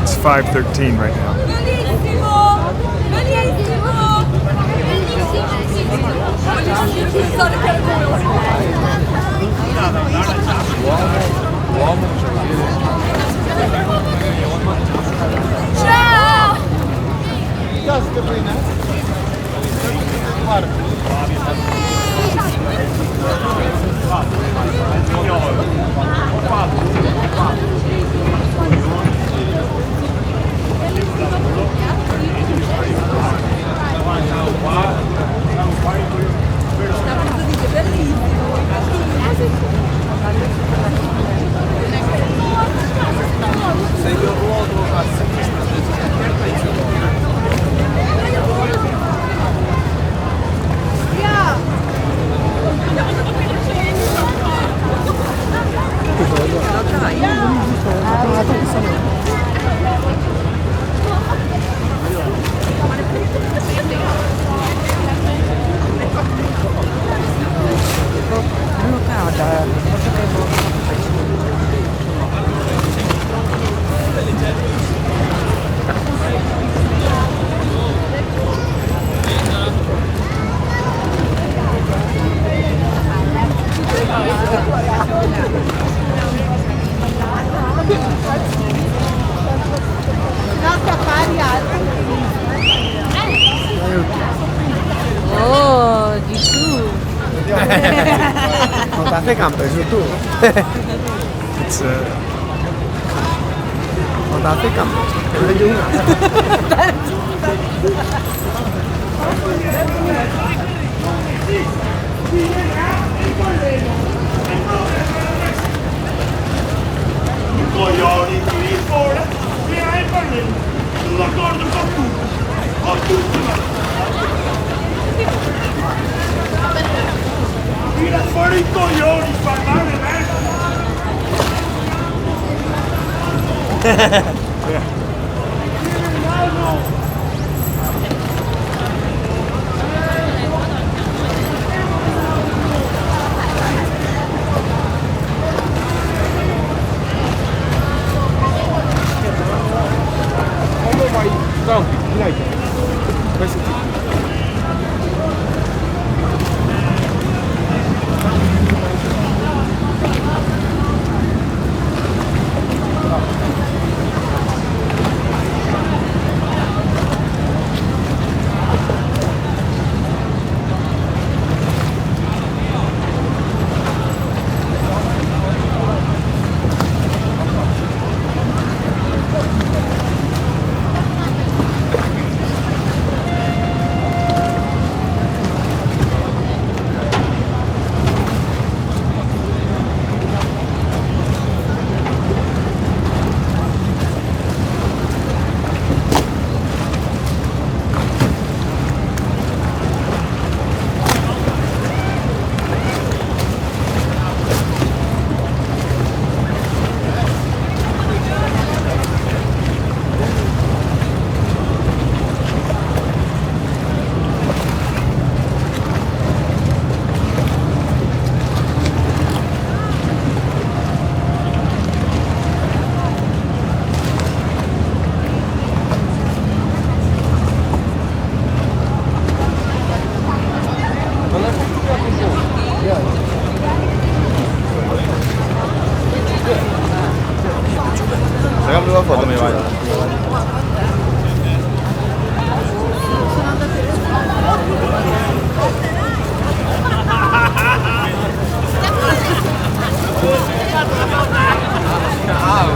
It's 5:13 right now. Oh, gitu. Montaste campo, eso tú. It's Montaste campo. Coglioni, qui fuori, mi hai parlato, d'accordo con tutto, con tutto. Tira fuori i coglioni, parlare adesso.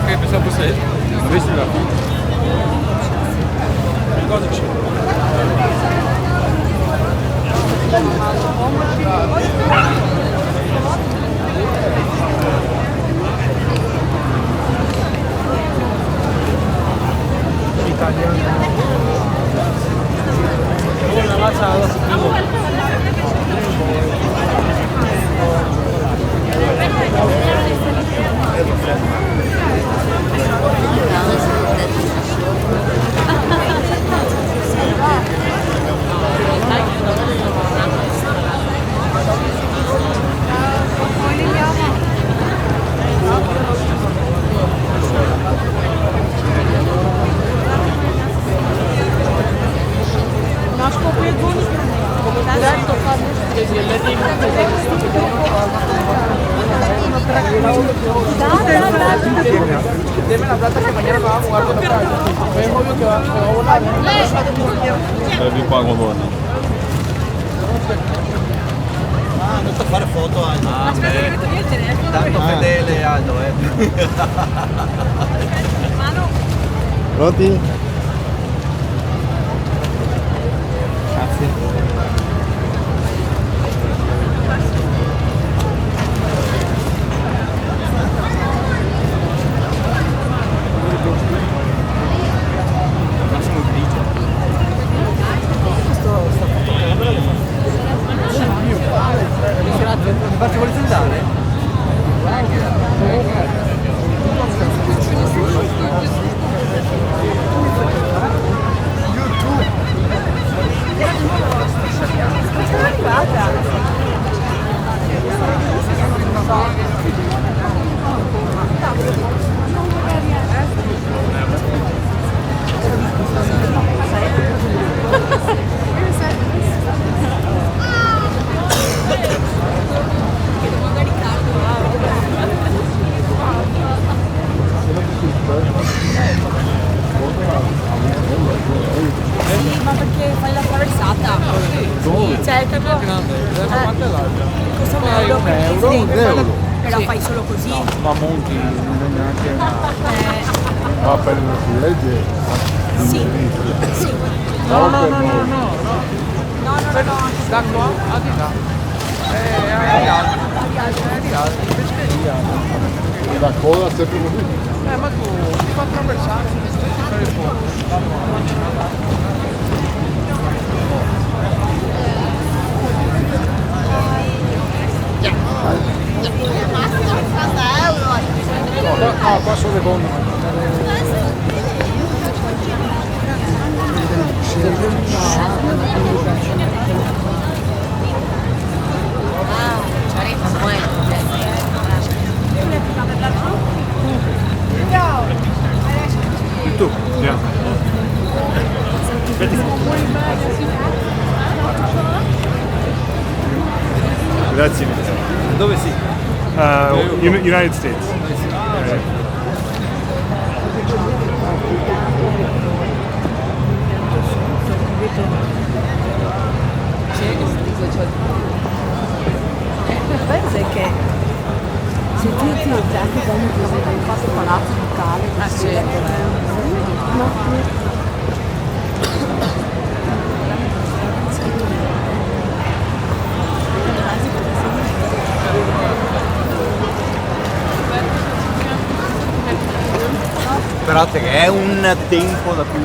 che pensavo fosse avessi la cosa c'è? Deme la plata que mañana vamos a jugar con la playa. Es obvio que va a volar. Vi qua con voi. Ah, non so fare foto anche. Ah, beh. Tanto fedele Aldo, Pronti? Grazie. Infatti volete andare? Ma perché fai la traversata? Sì, cioè proprio costa un euro, però fai solo così. Ma Monti non è neanche una... Ah, per una legge. Sì, sì. No. No, Da qua a di là. La coda sempre così. Ma tu ti fa attraversare, fare il fuoco. No, qua sono le bombe. Tu? Yeah. Grazie. Dove si? United States. il bello è che se tu utilizzati come cosa hai fatto palazzo locale, sì, Sperate che è un tempo da più.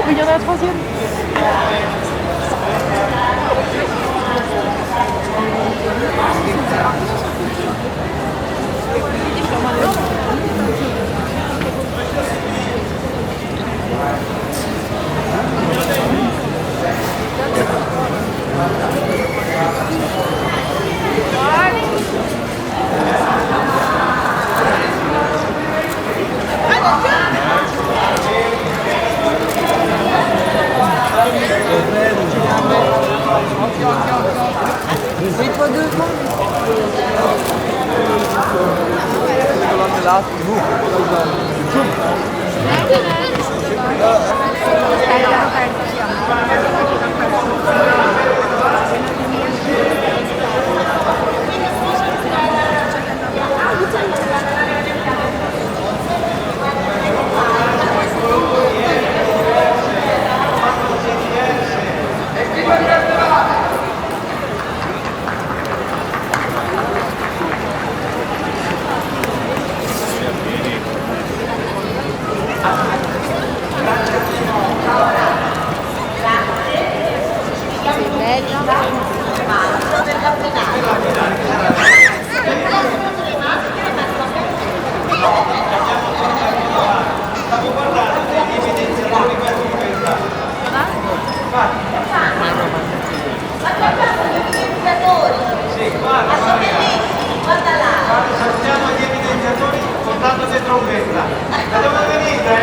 il y en a un troisième. Mets-toi devant. Salutiamo gli evidenziatori portando le trombetta. Da dove venite?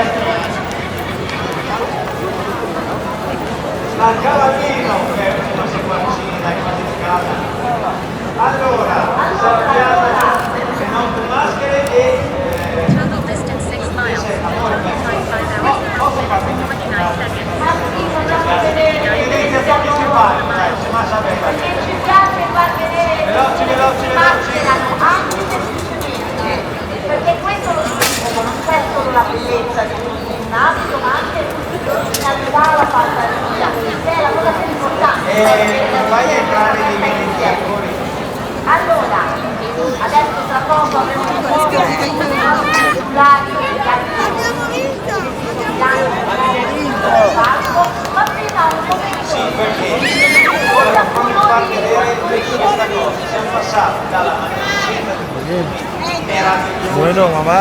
Dal Cavallino, che è una sequencina qualificata. Allora, salutiamo le nostre maschere e evidenziatori si fanno, si massa bene. Veloci, veloci, veloci. Perché questo lo scopo non c'è solo la bellezza di un abito, ma anche l'originalità, la fantasia, che è la cosa più importante. Non vai a entrare nei evidenziatori. Allora, adesso tra poco avremo un po' di ma prima un momento. Sì, perché ora voglio far vedere questa cosa. Siamo passati dalla magnificenza di Puccini, meravigliosa, Bueno, mamma.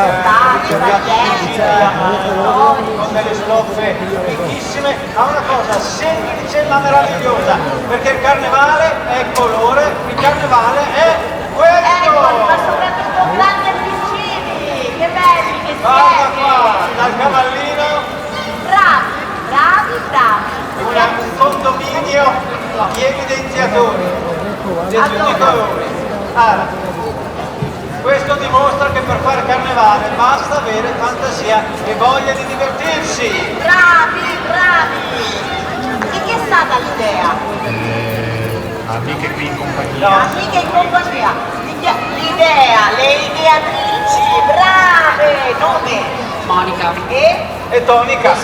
con delle stoffe ricchissime, a una cosa semplice ma meravigliosa, perché il carnevale è colore, il carnevale è questo! Ma soprattutto grandi e piccini, che belli che Guarda siete! qua, dal Cavallino, Bravi, bravi, bravi! un condominio di evidenziatori di tutti i colori. Allora, questo dimostra che per fare carnevale basta avere fantasia e voglia di divertirsi. Bravi, bravi! Di chi è stata l'idea? Amiche qui in compagnia. No, Amiche in compagnia. L'idea, le ideatrici, brave! Nome? Monica. e tonica.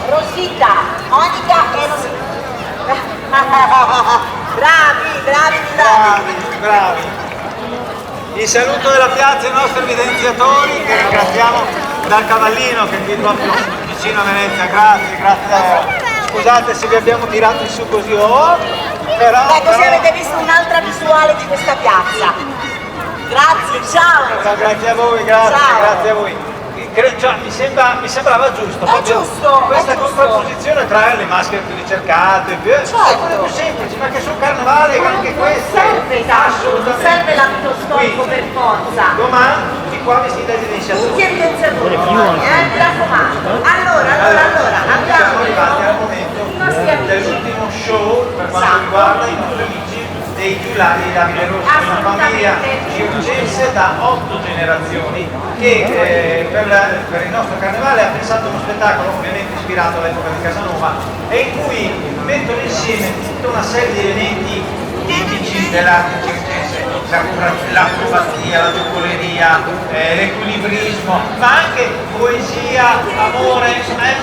Rosita, Monica e Rosita. Bravi, bravi, bravi. Bravi. Il saluto della piazza ai nostri evidenziatori che ringraziamo dal Cavallino che è qui proprio vicino a Venezia. Grazie, grazie davvero. Scusate se vi abbiamo tirati su così, però... Così avete visto un'altra visuale di questa piazza. Grazie, ciao. Grazie a voi, grazie, Ciao. grazie a voi. Cioè, mi sembrava giusto, proprio giusto, questa è giusto. contrapposizione tra le maschere più ricercate e quelle più semplici, perché sul carnevale anche queste Non serve l'abito storico per forza. Domani tutti qua vestiti da evidenziatori. Tutti evidenziatori, mi raccomando. Allora, Siamo arrivati al abbiamo momento dell'ultimo show per quanto riguarda i nostri amici dei Giuliani di Davide Rossi, una famiglia circense da 8 generazioni che per il nostro carnevale ha pensato uno spettacolo ovviamente ispirato all'epoca di Casanova e in cui mettono insieme tutta una serie di elementi tipici dell'arte circense, l'acrobatia, la giocoleria, l'equilibrismo, ma anche poesia, amore, insomma è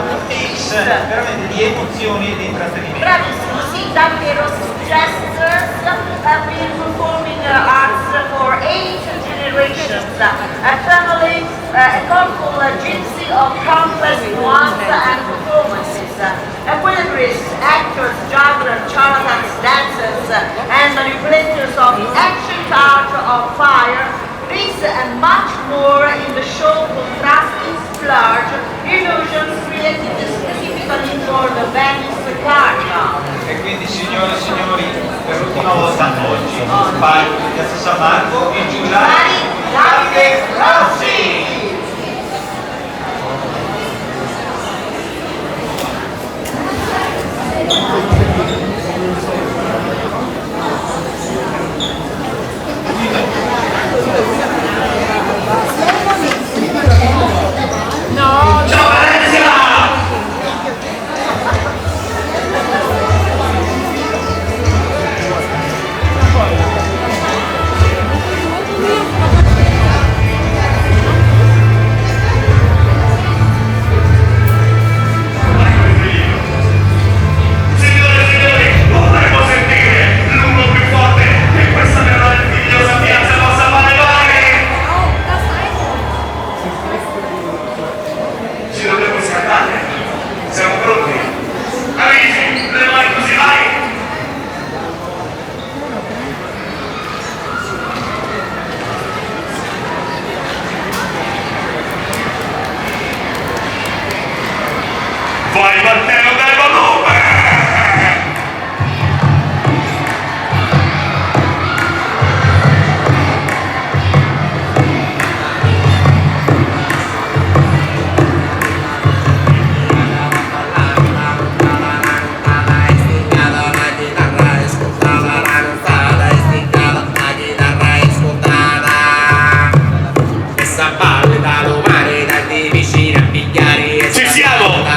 un mix veramente di emozioni e di intrattenimento. Bravissimo, sì, Davide Rossi Jesters have been performing arts for 8 generations. A family, a colorful gypsy of countless ones and actors, jugglers, charlatans, dancers, and manipulators of the ancient art of fire. This and much more in the show Contrasting Splurge, illusions created specifically for the Venice Carnival. E quindi signore e signori, per l'ultima volta oggi, palco di Piazza San Marco, in Giuliani, Davide Rossi! Vai Matteo, dai volume! Ci siamo!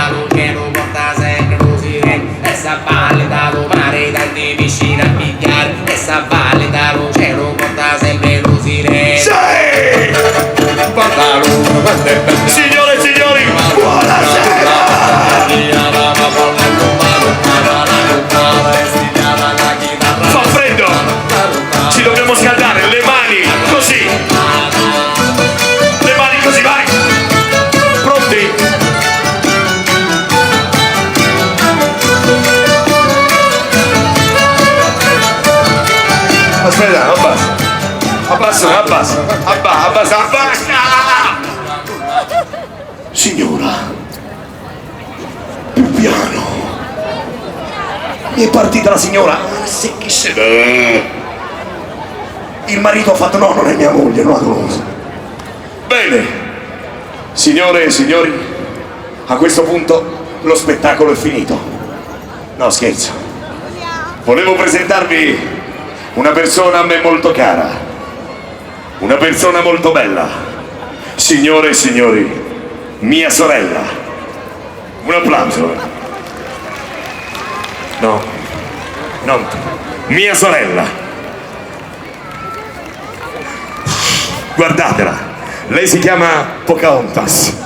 Valle dallo mare dai vicino a picchiare e sta valle dallo cielo porta sempre l'usire. Sì! Porta l'uno, Signore e signori, buonasera! Fa freddo! Ci dobbiamo scaldare, le mani, così! Le mani così, vai! Pronti? Aspetta, abbassa! Signora, più piano. Mi è partita la signora. Sì, chi se ne... Il marito ha fatto no, non è mia moglie, non la conosco. Bene, signore e signori, a questo punto lo spettacolo è finito. No, scherzo. Volevo presentarvi una persona a me molto cara, una persona molto bella. Signore e signori, mia sorella. Un applauso. No, non mia sorella. Guardatela, lei si chiama Pocahontas.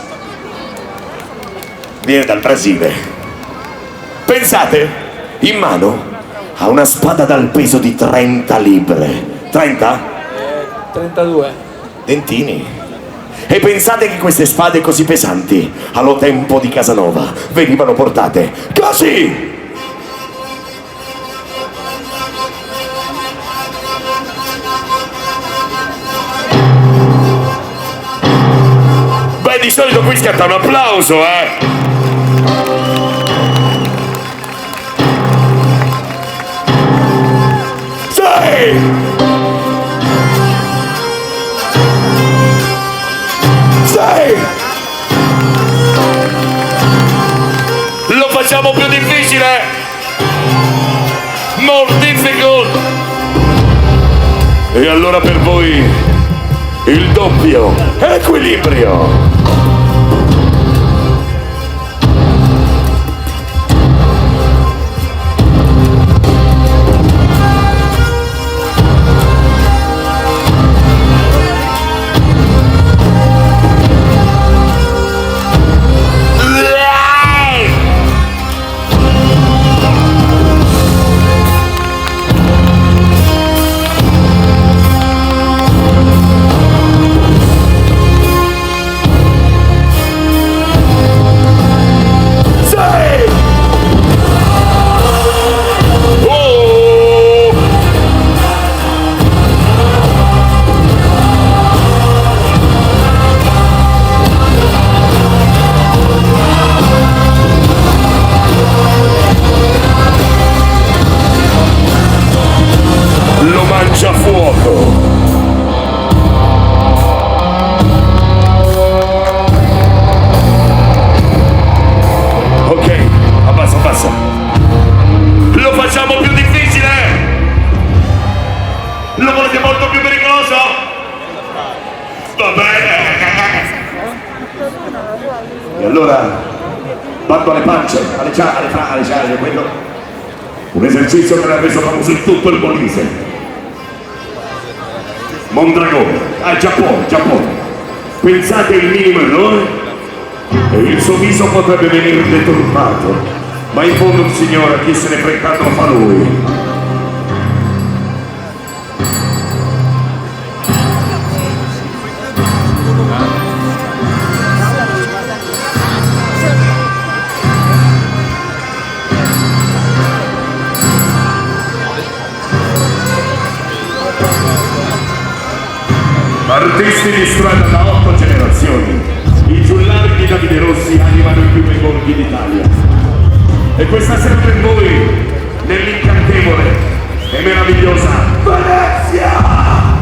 Viene dal Brasile. Pensate, in mano ha una spada dal peso di 30 libbre. 30? 32. Dentini. E pensate che queste spade così pesanti, allo tempo di Casanova, venivano portate così! Beh, di solito qui scatta un applauso, Lo facciamo più difficile! More difficult! E allora per voi il doppio equilibrio! Allora, bando alle pance, alle ciale, quello. Un esercizio che l'ha reso famoso in tutto il Molise. Mondragone, Giappone. Pensate il minimo errore e il suo viso potrebbe venire deturpato. Ma in fondo il signore, chi se ne frega lo fa lui. Artisti di strada da 8 generazioni, i giullari di Davide Rossi animano i più bei borghi d'Italia. E questa sera per voi, nell'incantevole e meravigliosa Venezia!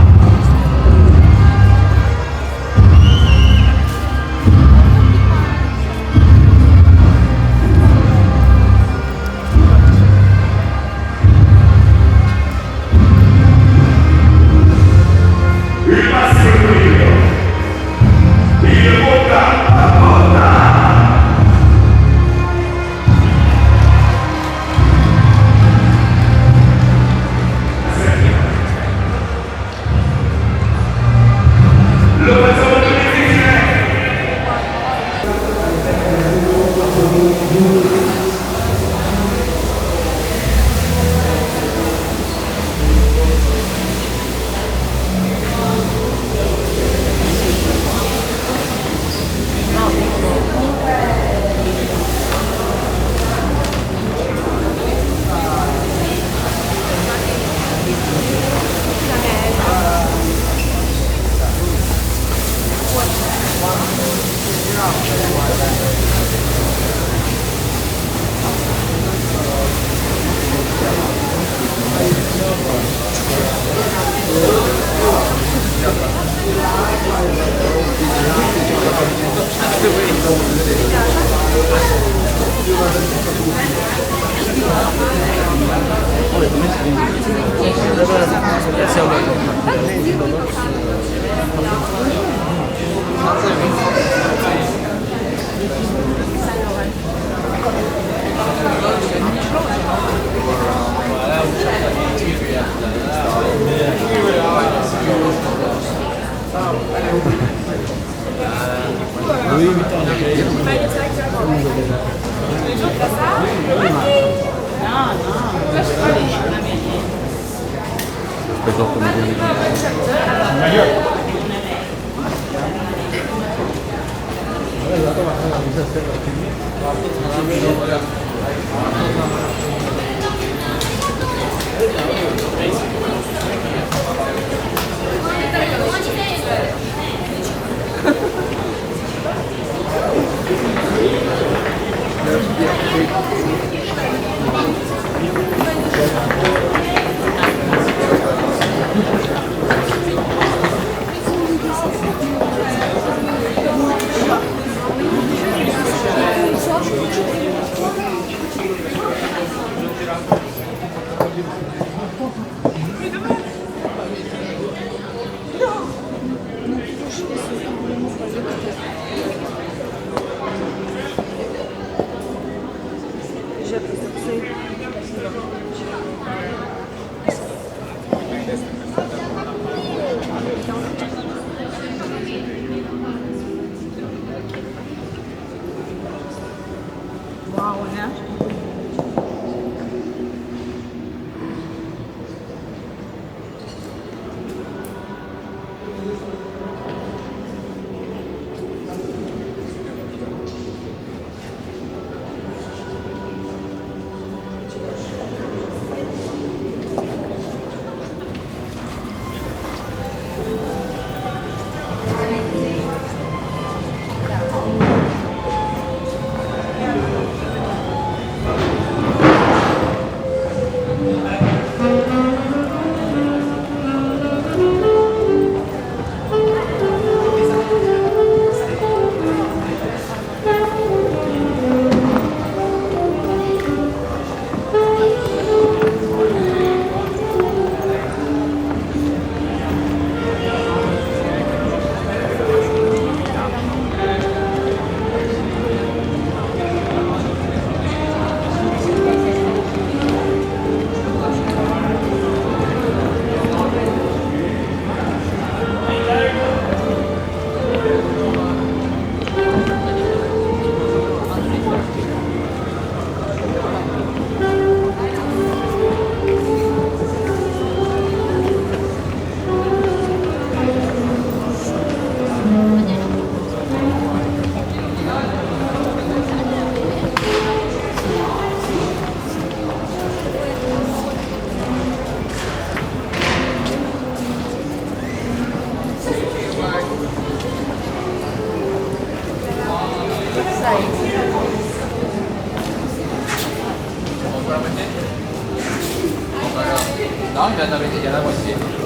completamente llena qualsiasi.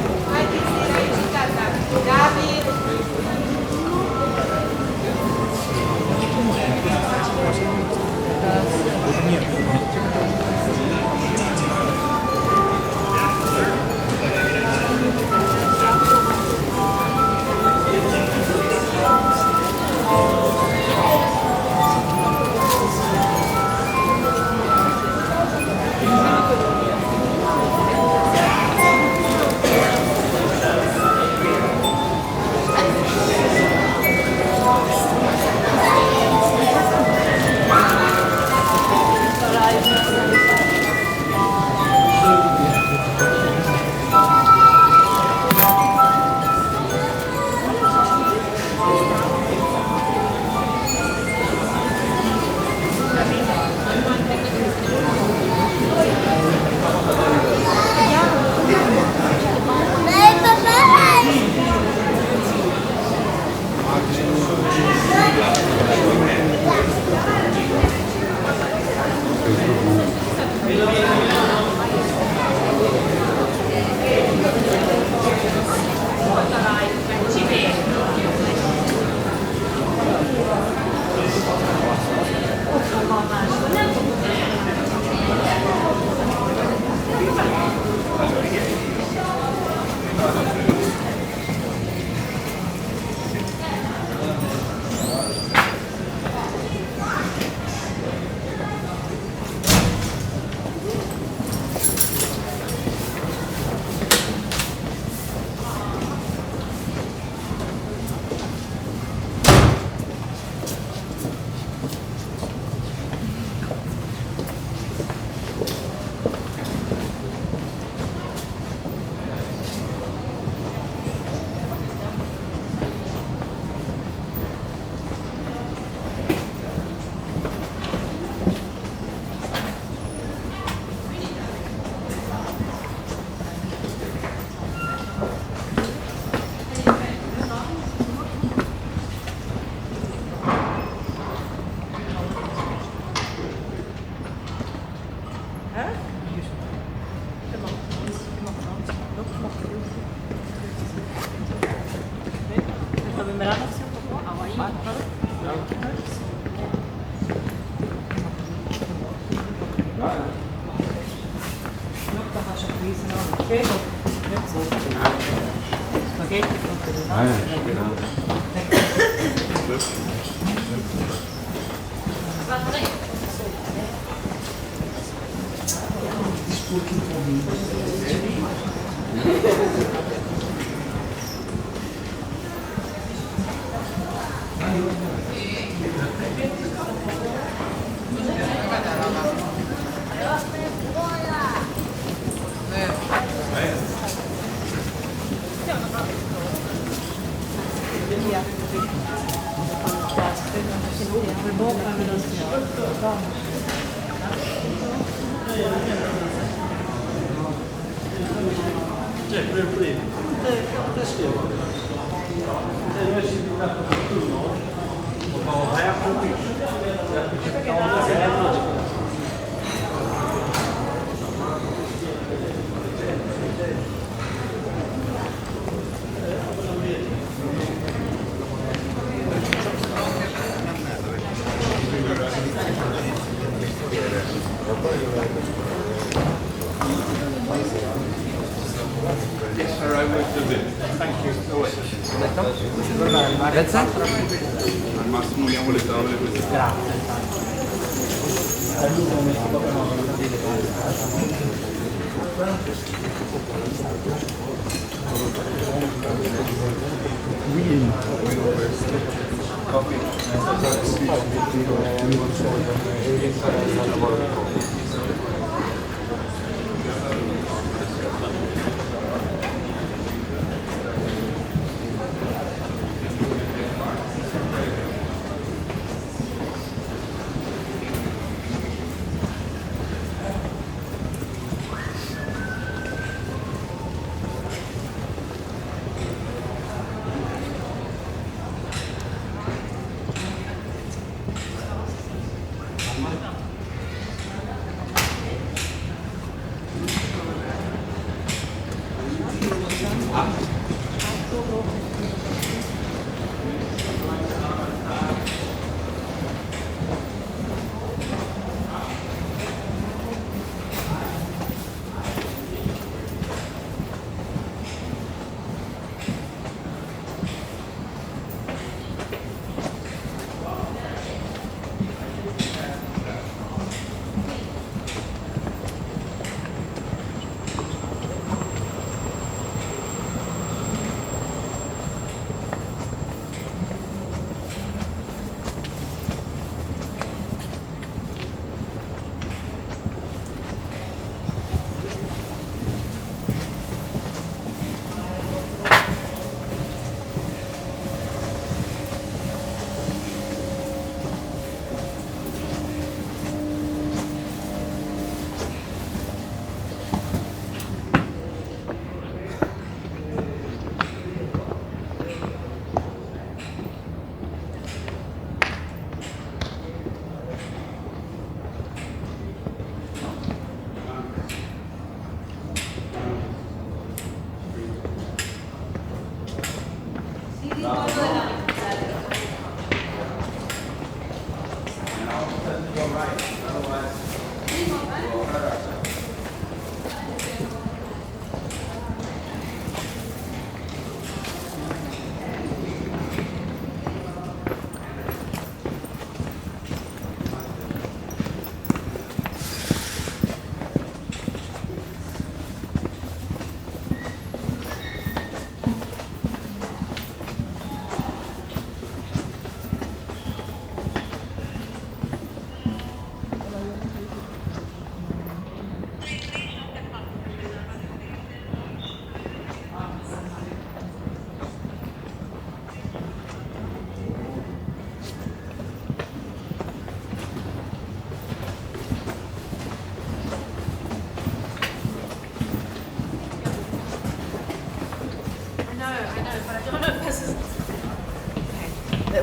Al massimo uniamo le tavole così.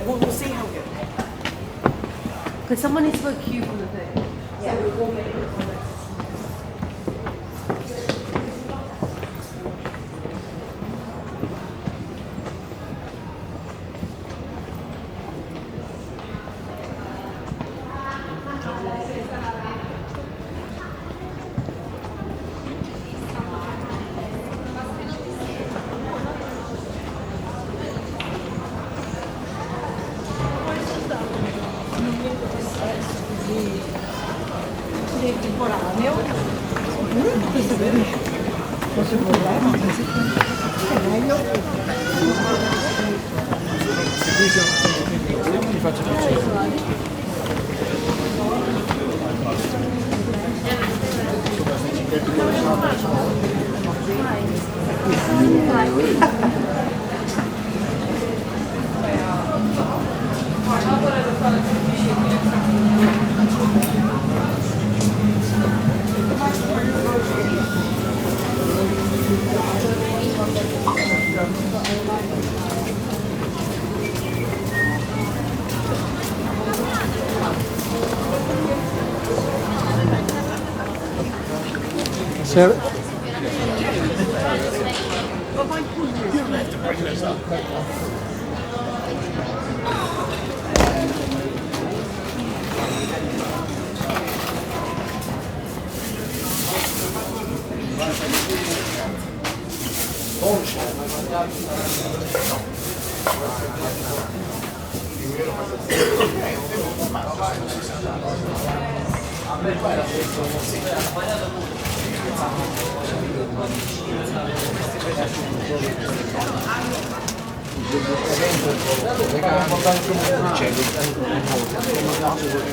We'll see how good. Because someone needs to put a cube on the thing. Yeah. So we won't make it on this. Temporaneo. Questo vedi? Non c'è problema, è meglio. Ti faccio piacere.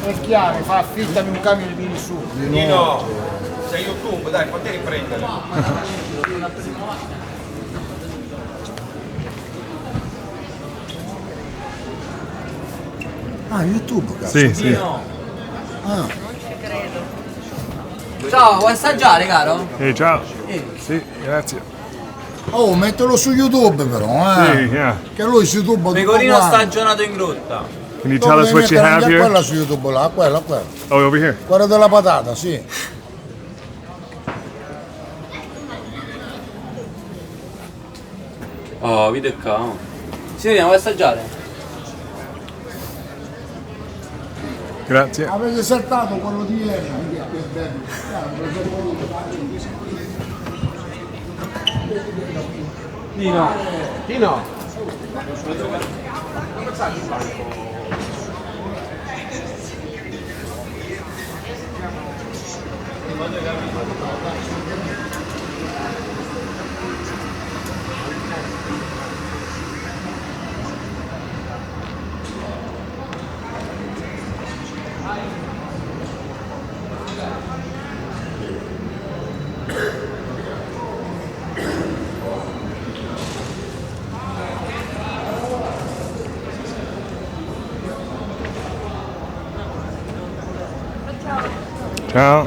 È chiaro, fa affittami un camion e vieni su. Nino, sei YouTube, dai, fatti riprendere. Ah, YouTube, cazzo. Sì, sì. Ah. Ciao, vuoi assaggiare, caro? Ciao. Sì, grazie. Oh, mettilo su YouTube però, eh. Sì, yeah. Che lui su YouTube tutto Pecorino quanto. stagionato in grotta. Can you tell us what you have here? Quella su YouTube là, quella. Oh, over here. Quella della patata, sì. Oh, video cao. Signorina, vuoi assaggiare? Grazie. Avete saltato quello di ieri. Tino. Ciao.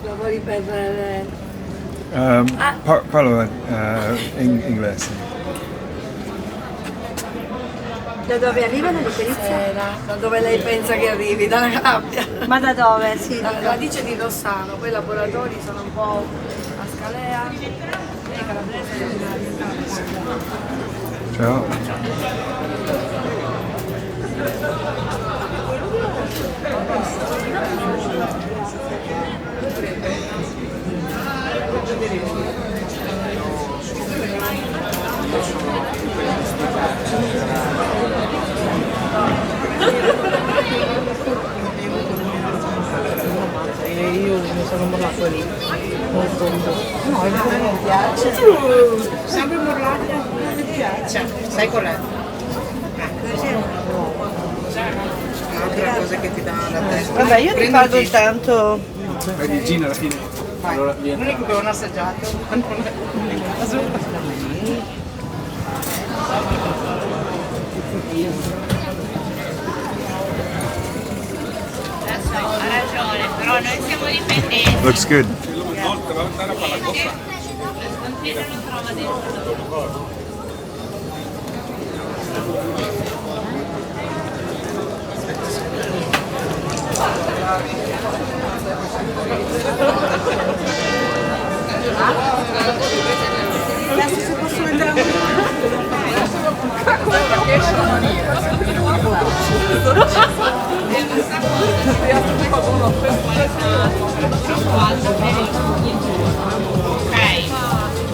Lavori per... Parlo in inglese. Da dove arrivano le perizie? Da dove lei pensa che arrivi? Dalla Calabria. Ma da dove? Sì, La radice di Rossano, poi i laboratori sono un po' a Scalea, e Calabrese. Ciao. Io mi sono mollato lì. No, mi piace. Sempre morlato, non mi piace. Sai qual è? Un'altra cosa che ti dà la testa. Vabbè, io ti vado intanto. Vedi Gina alla fine. Allora, Non è che avevo assaggiato. Ha ragione, però noi siamo dipendenti. Looks good. Non trova dentro. Adesso se posso vedere Ok,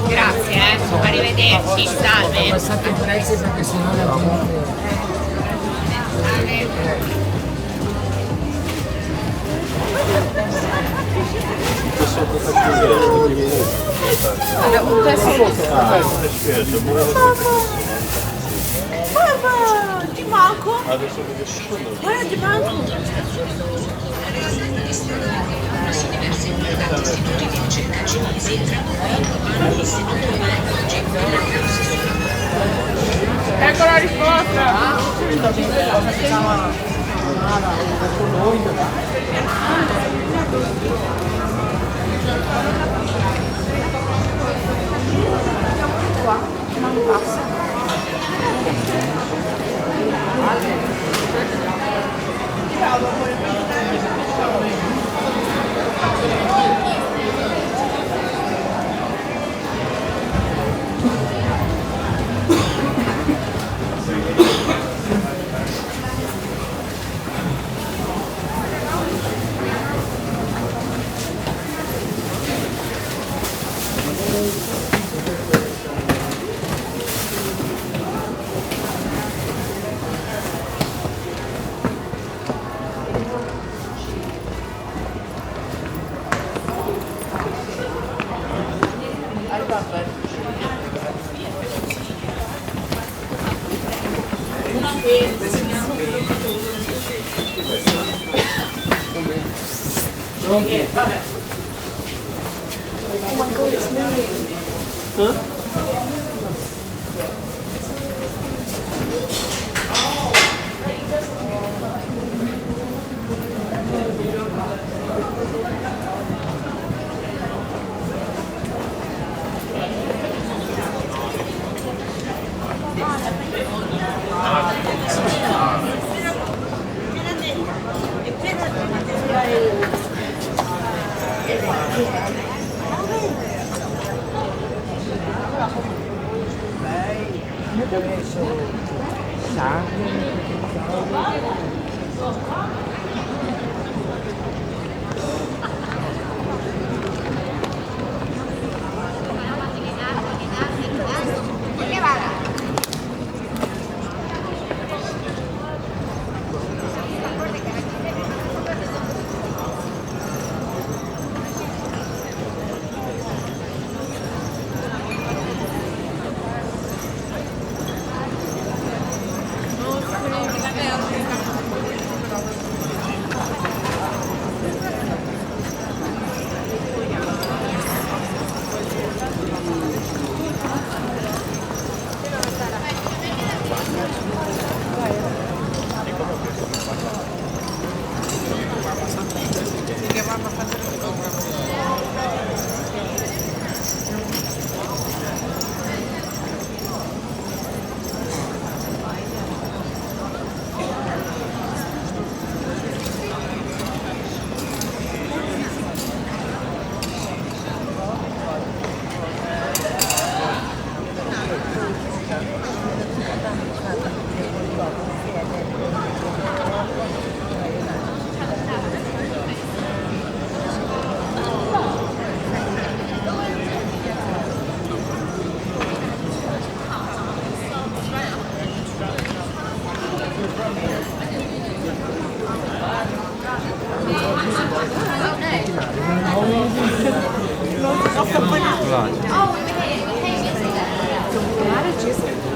grazie, arrivederci, salve. Passate i prezzi perché sennò la un Mamma, ti manco? Guarda, ti manco. Ecco la risposta!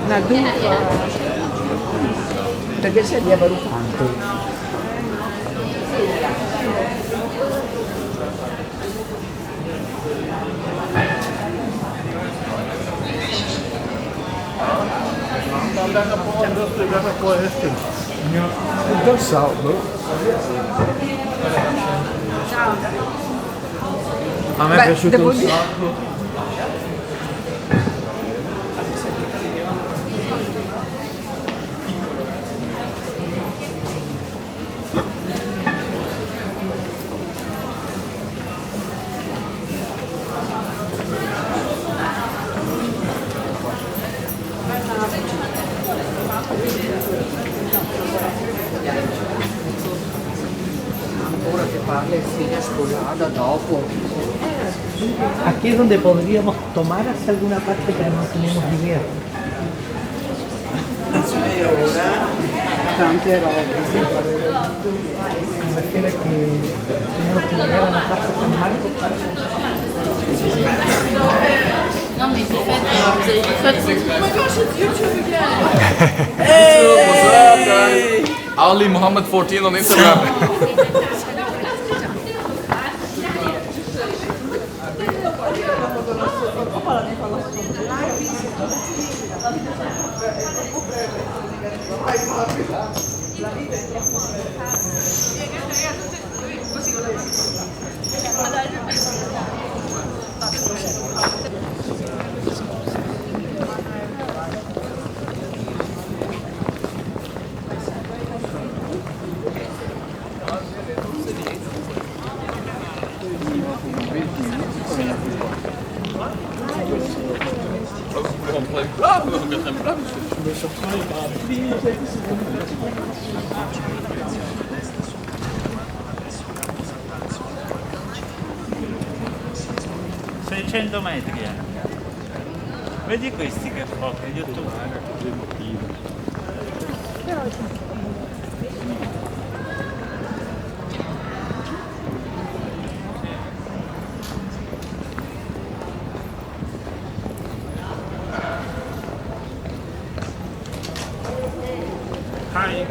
Una dupla. Perché sei di Avarupanto? Il dorsale. A me è piaciuto un sacco. Ora que parla es cine escolada dopo. Aquí es donde podríamos tomar hasta alguna parte, pero no tenemos idea. Tante robe. Me refiero a que tenemos que llegar a la Plaza San Marco. Non mais c'est fait, vous avez fait. Oh my gosh, it's YouTube again! Hey! Ali Muhammad 14 on Instagram. metri. Vedi questi che foto, gli YouTube. Hi.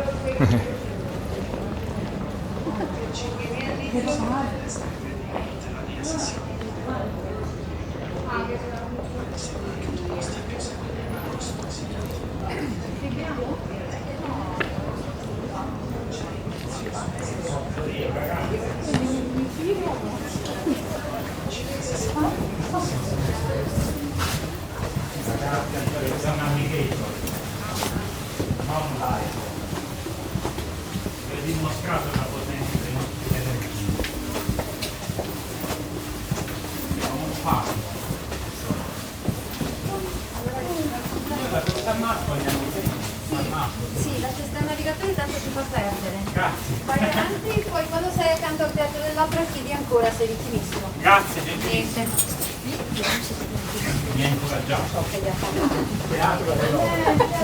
Dimostrato la potenza dei nostri telefoni. Un passo. La testa Marco andiamo Sì, la testa navigatore tanto ti fa perdere. Grazie. Vai avanti, poi quando sei accanto al teatro dell'opera chiedi ancora, sei vicinissimo. Grazie, Niente. Mi ha incoraggiato. So che gli ha parlato. Teatro dell'opera.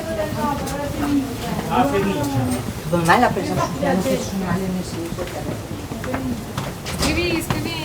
Ah, Fenice. Secondo me l'ha presa sul piano personale, nel senso che Scrivi, scrivi.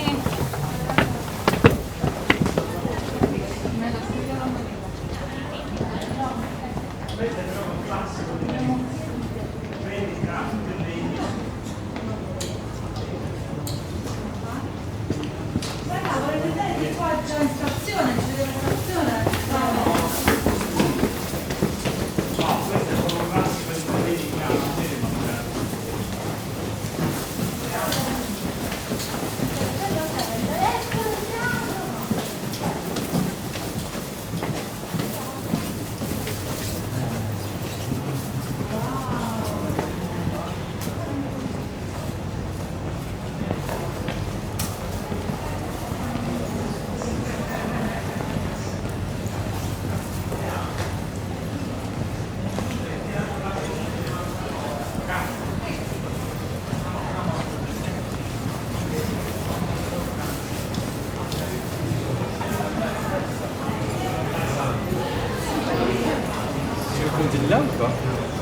racconti di là ou pas?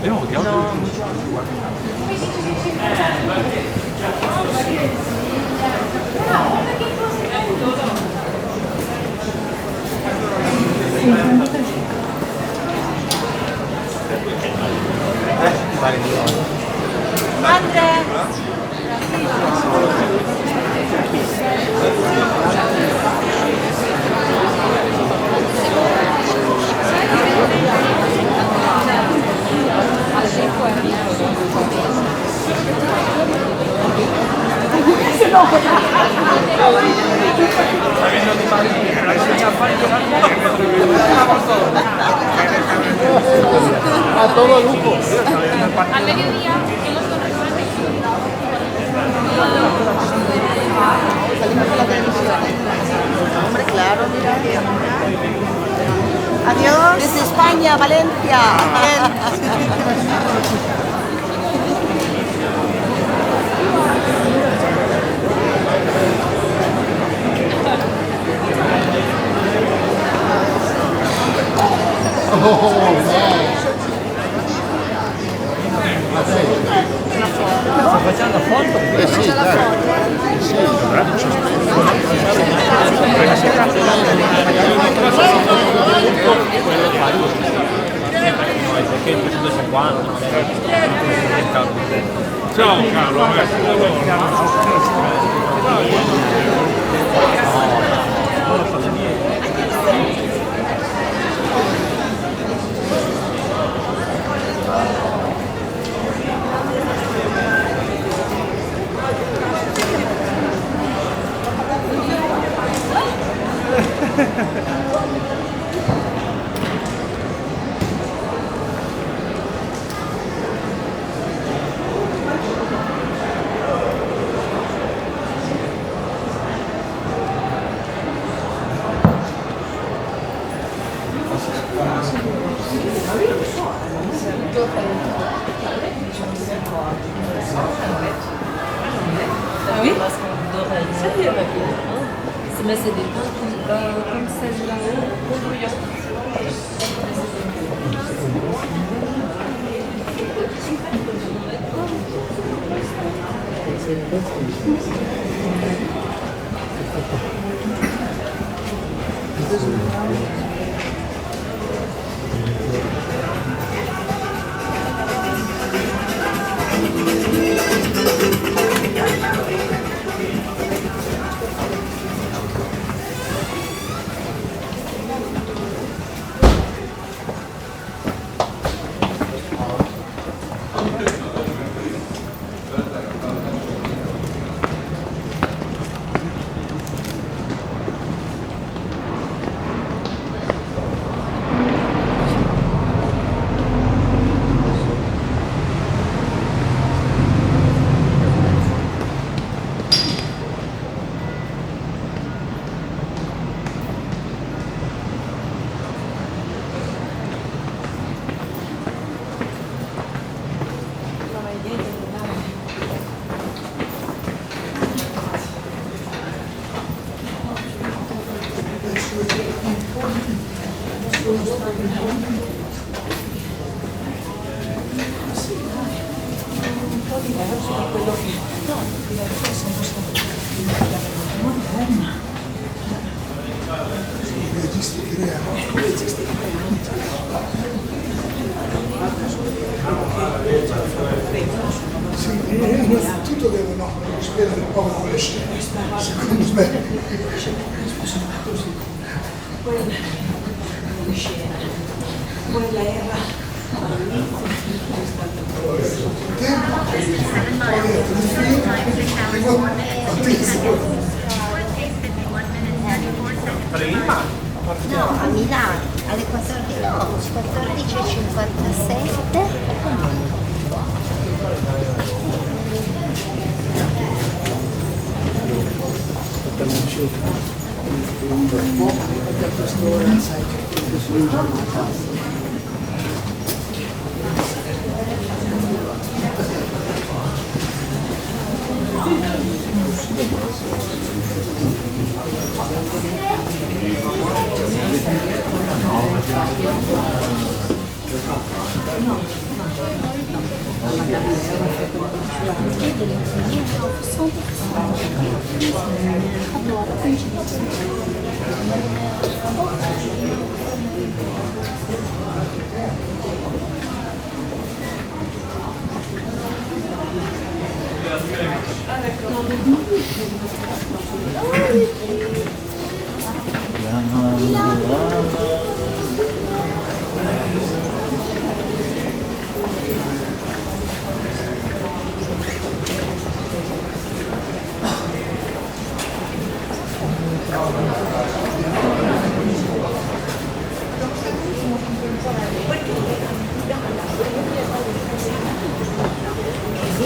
Et on regarde. A todo lujo. Al mediodía hemos Hombre, claro, mira. Adiós. Desde España, Valencia. Sta facendo foto? Sì, Ciao Carlo, Ah oui d'oreille. Mais c'est des pains comme celle là-haut, au bouillon. Innanzitutto devono spendere un po' con le scene, secondo me. Quella era No, a Milano alle 14:57.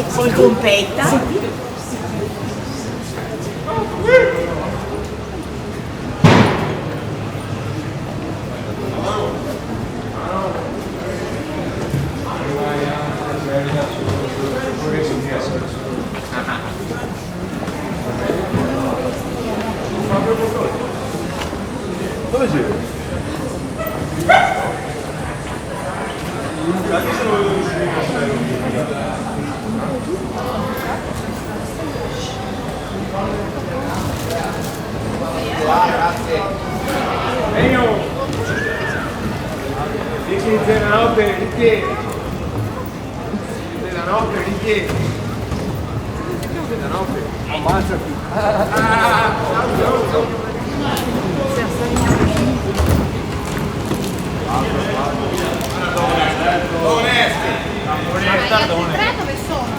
Si competta. Dove sei? Grazie. Dici della notte di che? Della notte di che? Della notte? Ammazzati. Onesti. Dove sono?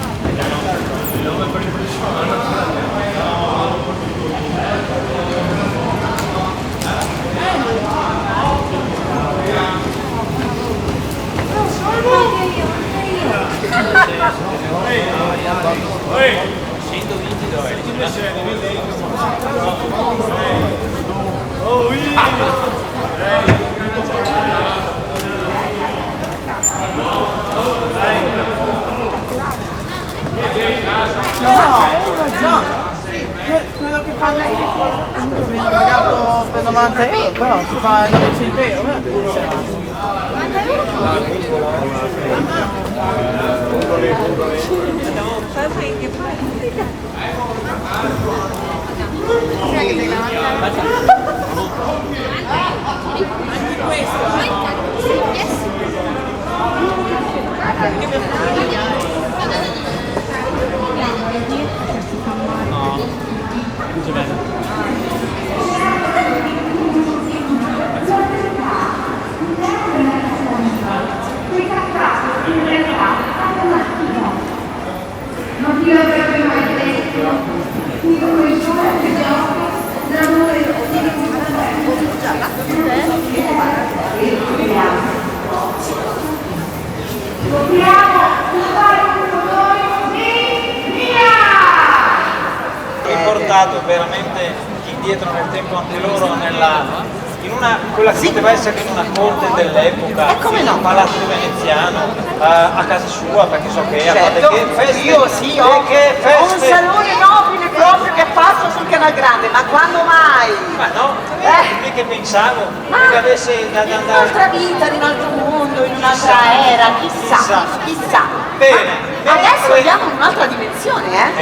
Quello che fa lei mi ha pagato per 90 euro, però si fa 900 euro. Riportato veramente indietro nel tempo anche loro in quella che poteva essere in una corte dell'epoca, in un palazzo veneziano, a casa sua, perché so che Certo, che feste, io sì, ho che un feste. salone nobile proprio che passa sul Canal Grande, ma quando mai? Ma no, che pensavo che avesse da In andare. un'altra vita, in un altro mondo, in un'altra era, chissà. Bene. Adesso andiamo in un'altra dimensione,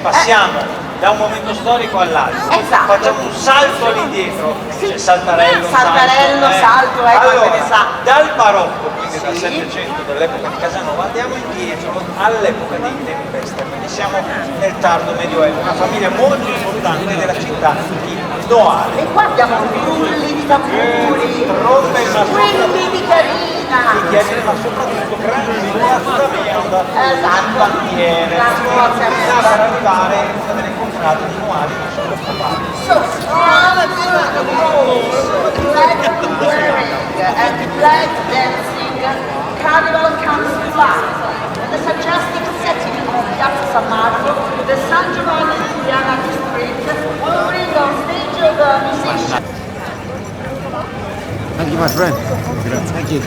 Passiamo da un momento storico all'altro. Esatto. Facciamo un salto all'indietro, c'è saltarello, salto, allora, ne sa. dal barocco, quindi dal Settecento, dell'epoca di Casanova, andiamo indietro all'epoca di Tempesta, quindi siamo nel tardo medioevo, una famiglia molto importante della città di Noale. E qua abbiamo rulli di tamburi, trombe, squilli di carina, ma soprattutto grandi banda, bandiere, per arrivare a una delle contrade di Noale che sono scopate. So strong and beautiful, black wearing and black dancing, carnival comes to life. And the suggestive setting of Piazza San Marco, the San Giovanni Giuliana district, will bring on stage the musicians. Thank you, my friend. Thank you.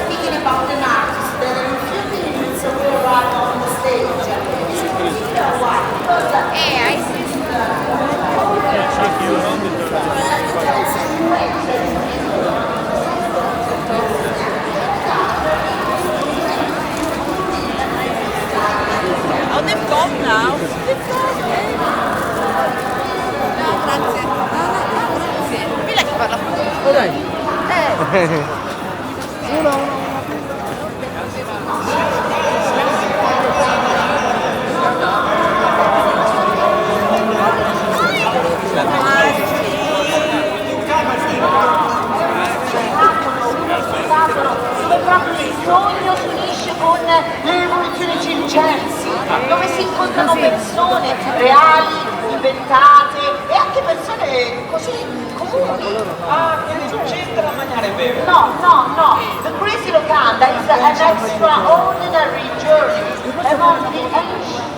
Speaking about an artist, there are a few minutes we arrive on the stage. I see. Oh, they've gone now. They've gone. No, grazie. Mira che parla. Oh dai. Uno. Dove proprio il sogno si unisce con le evoluzioni circensi, dove si incontrano persone reali, inventate e anche persone così comuni. Ah, quindi non c'entra mangiare e bere. No. The Crazy Locanda is an extraordinary journey among the ancient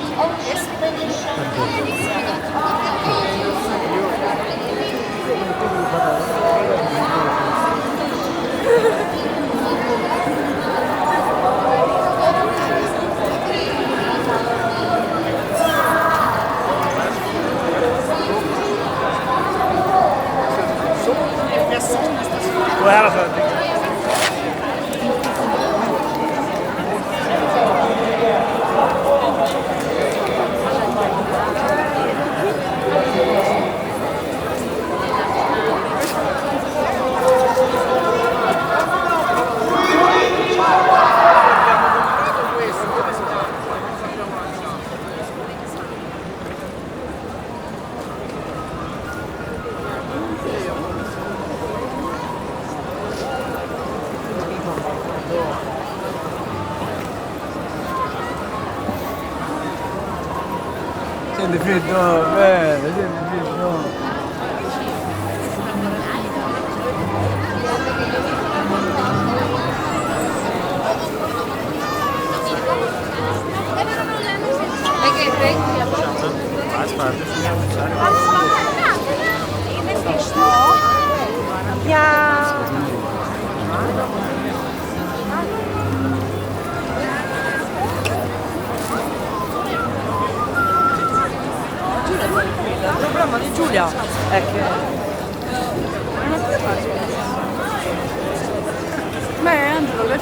Senti freddo, bene, senti freddo. Il problema di Giulia è che Angelo,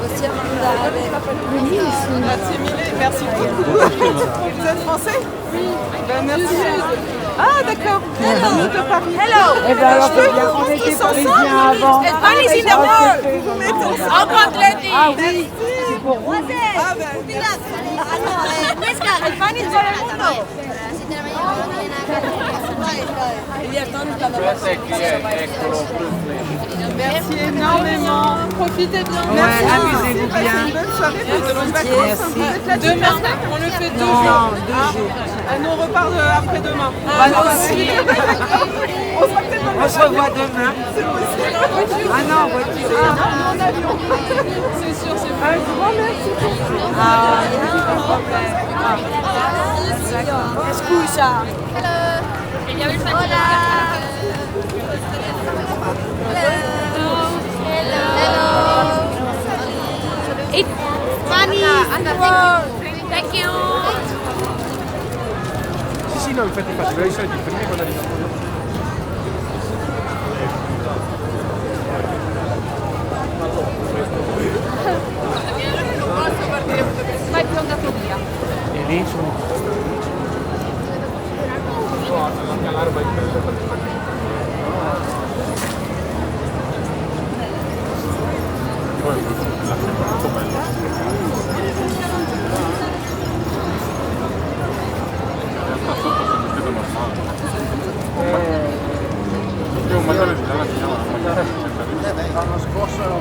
possiamo andare. Benissimo. Grazie mille, merci beaucoup. Vous êtes français? Oui. Ben, merci. Ah d'accord. Hello. De Paris. Hello. Eh ben alors, on était parisiens avant. Allez-y, in the world. Vous mettez ensemble. En Bangladesh. Ah oui, c'est pour vous. Ah ben, Albania es para el mundo. Merci énormément. Profitez bien. Ouais, amusez-vous bien. Passez une bonne soirée. Bonnes vacances. Vous êtes là demain. On le fait 2 jours. Non, 2 jours. Nous on repart après-demain. Bah, nous aussi. On sera peut-être dans le On se revoit demain. C'est possible. Ah non, en voiture. Ah, en avion. C'est sûr, c'est vrai. Un grand merci pour tout. Ah, il n'y a pas de problème. Scusa. Hola. It's funny. Thank you. Sì, no, infatti, ve i soliti per me quando arrivano. Ma è più andato via. E lì sono L'anno scorso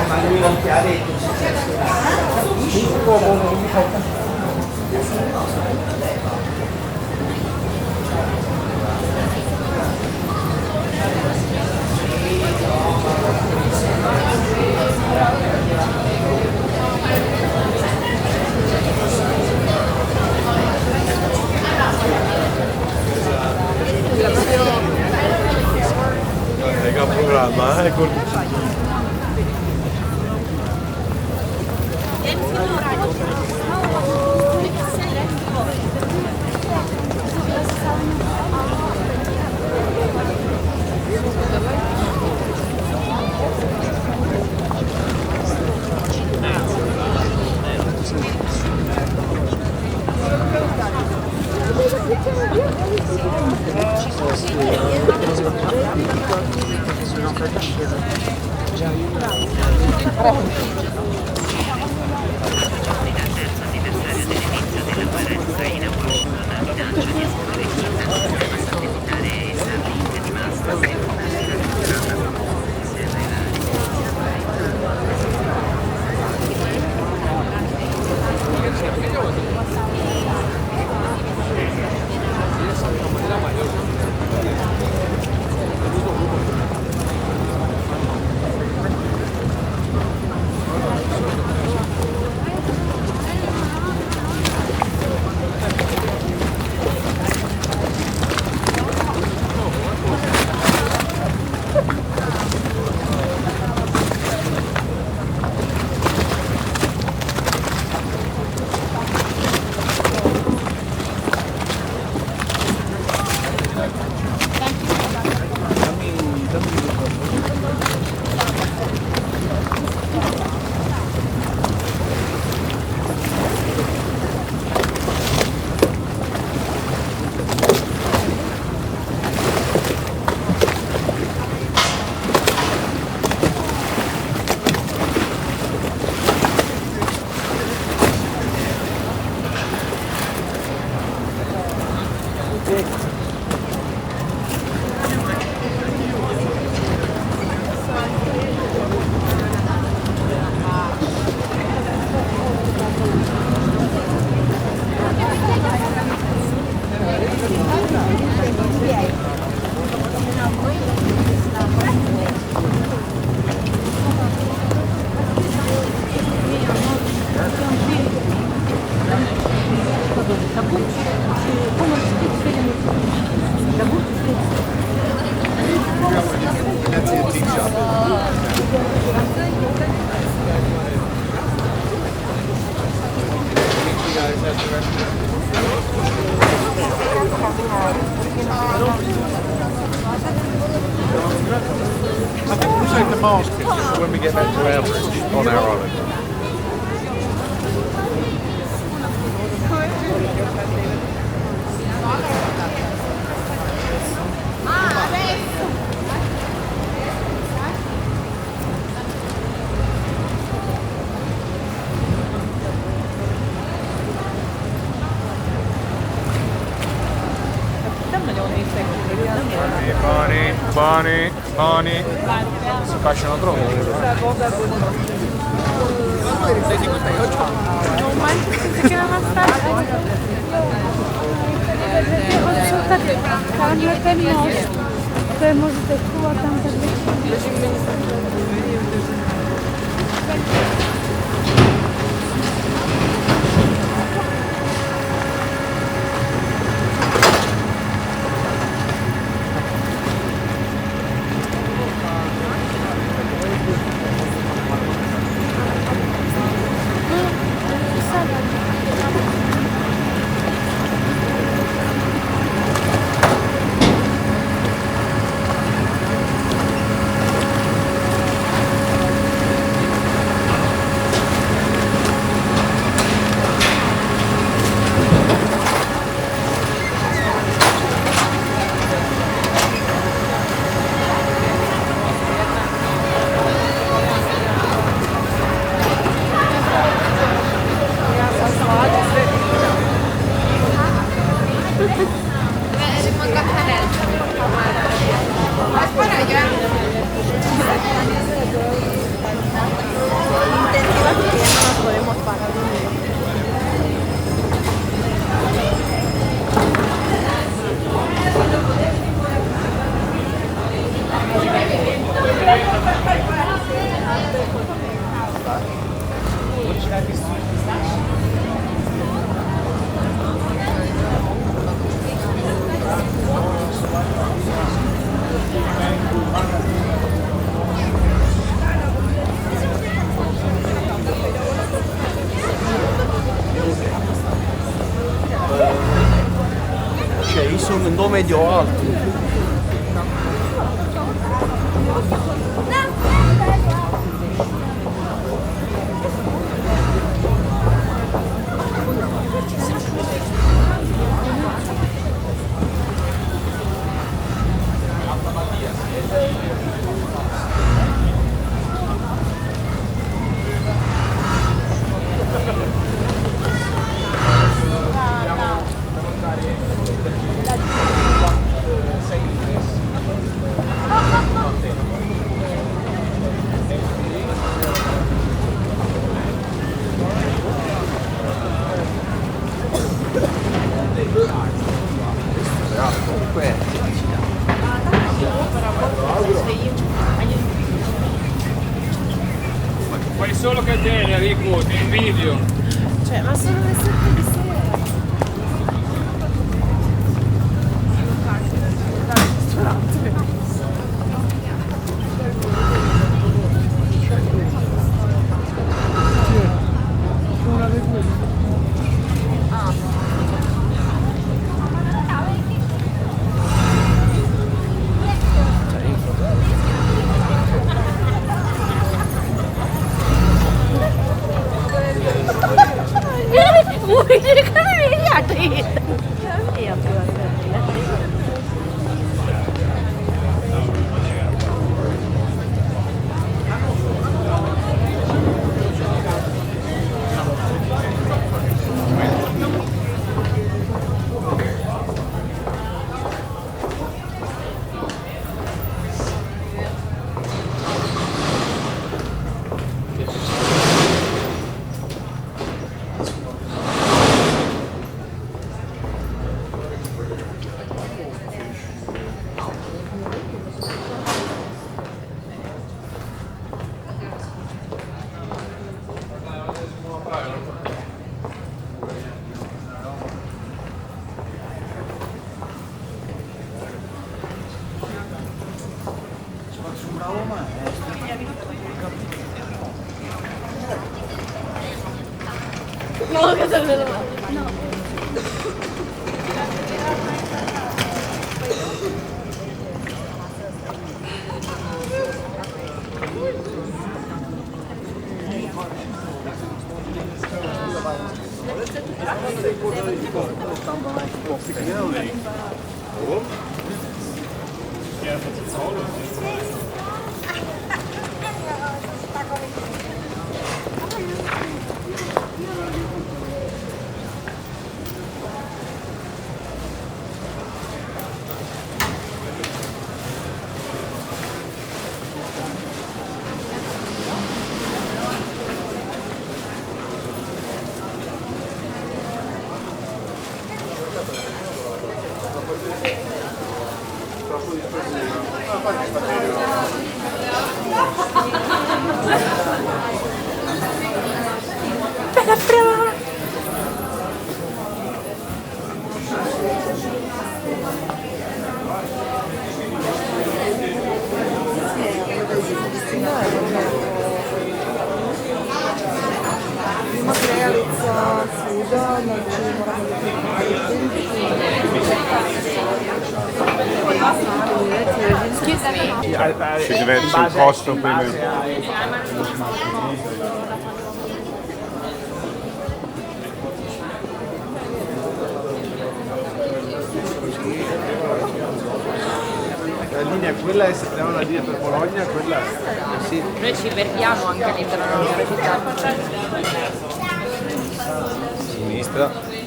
ma lui non ti ha detto Mega programma, corticino. We'll take the mask picture when we get back to our bridge on our island. Buoni, si facciano troppo. Non manco che non stare. Karena temos de Cuba tantas fondo medio alto. Fai solo che te, Enrico, ti invidio. Cioè, ma sono le 7 di sera. No, che se ne va. No. Bella prova! Excuse me. Si deve sul costo prima. La linea quella è se andiamo la linea per Bologna, quella è sì. Noi ci perdiamo anche all'interno dell'università. Sinistra.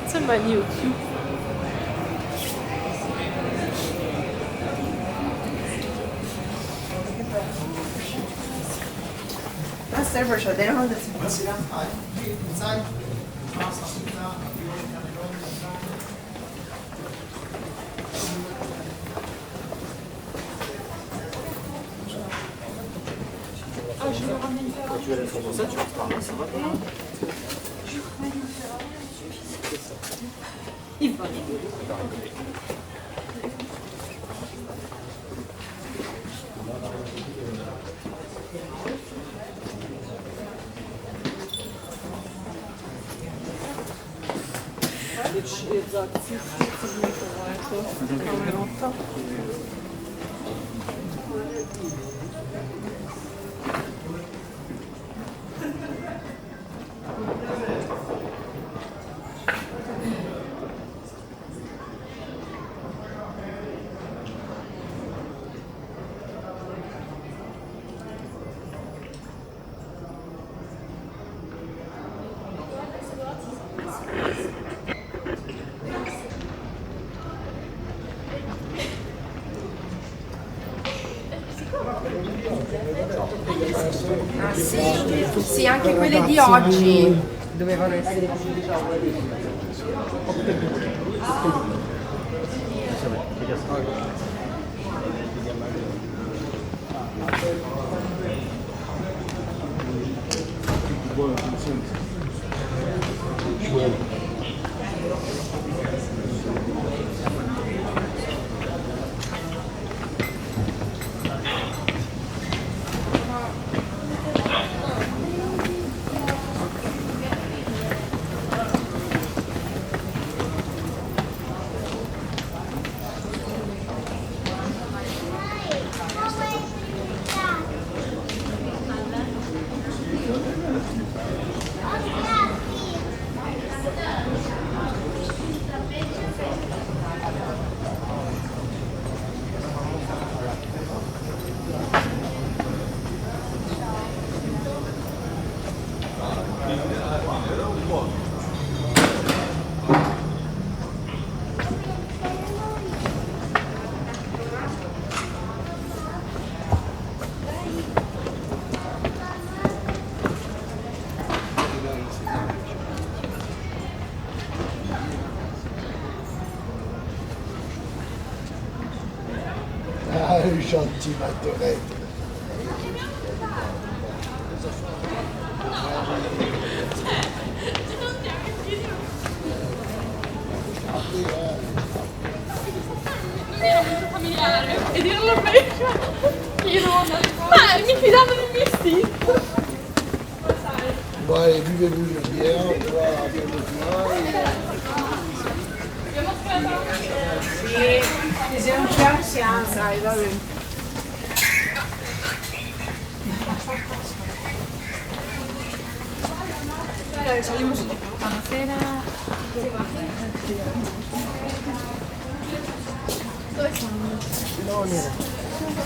It's on my YouTube. That's their version. They don't have this. Ah sì, sì, anche quelle di oggi dovevano essere Sciocchi mattonetti. Era molto familiare e dirlo meglio. Ma mi fidavo del vestito. Vai, vive bien, qua abbiamo Sì, sei un piano siamo, dai, va bene. Salimos su. Buonasera. Dove siamo? No, nera.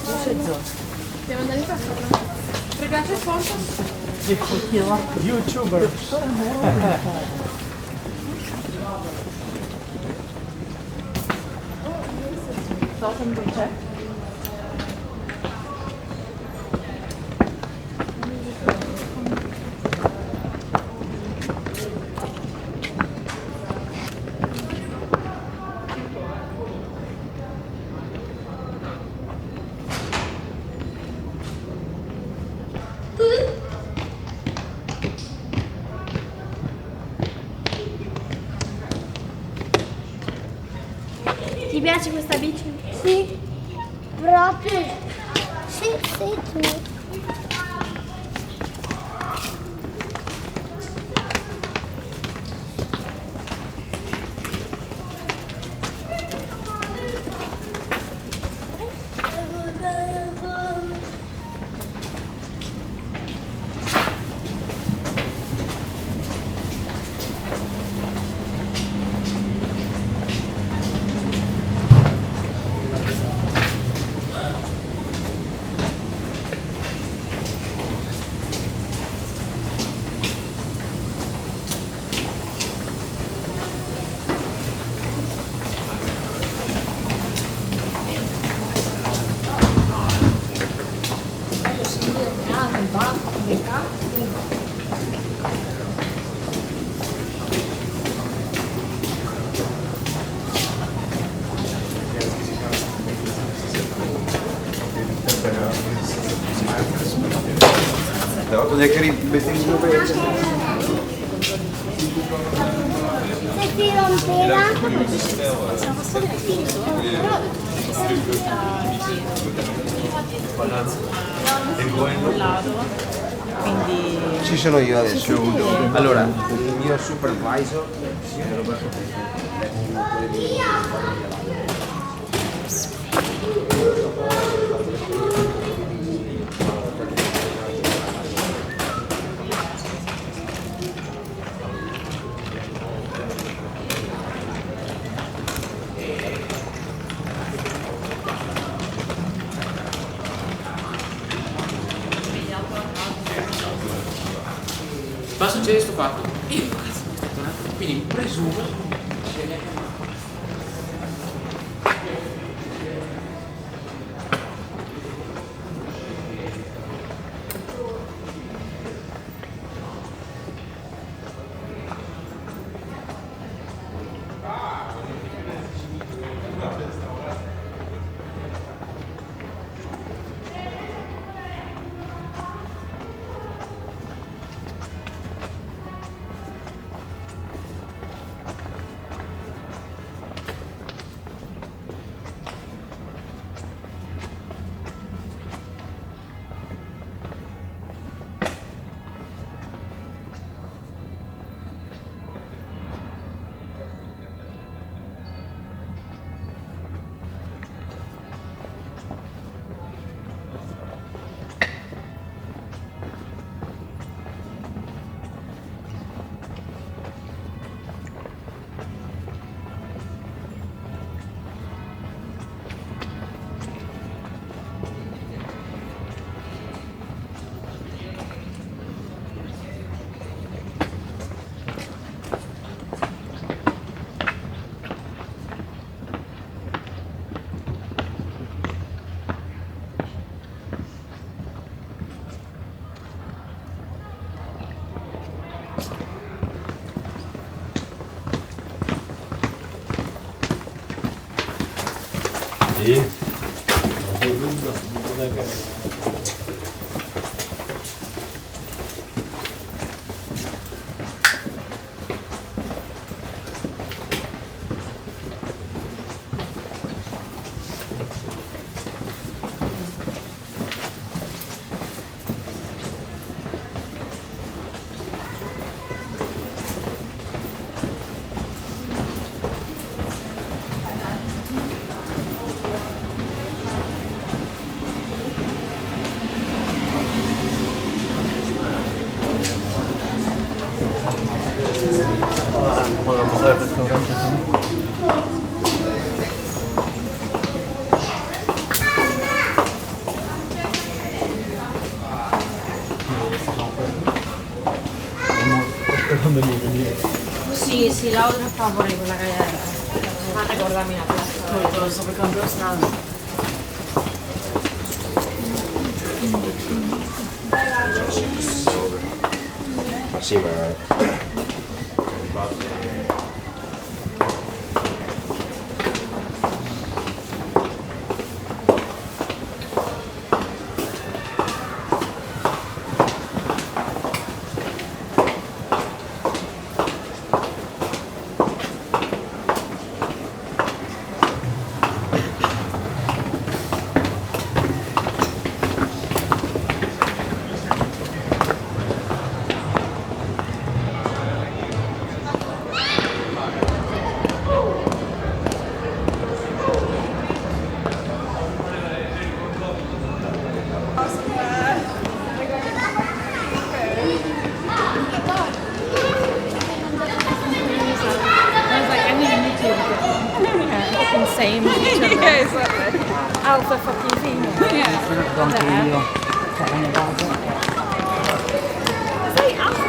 Non c'è zona. Devo andare qua sopra. Pregate foto. YouTuber. Cosa non c'è? Ti piace questa bici? Sì, proprio. Sì, sei tu. Jo, to některý byty kluby. Ci sono io adesso. Allora, il mio supervisor. Ma succede sto fatto? Io cazzo, quindi presumo. Sì, sì, la otra favorevole, ma ricordarmi la piazza. Lo sto per cambiare strada. Ma sì, ma... Same. Yeah, exactly. Alpha fucking female. Yeah. Anche io, cioè la mia base. Sei alpha.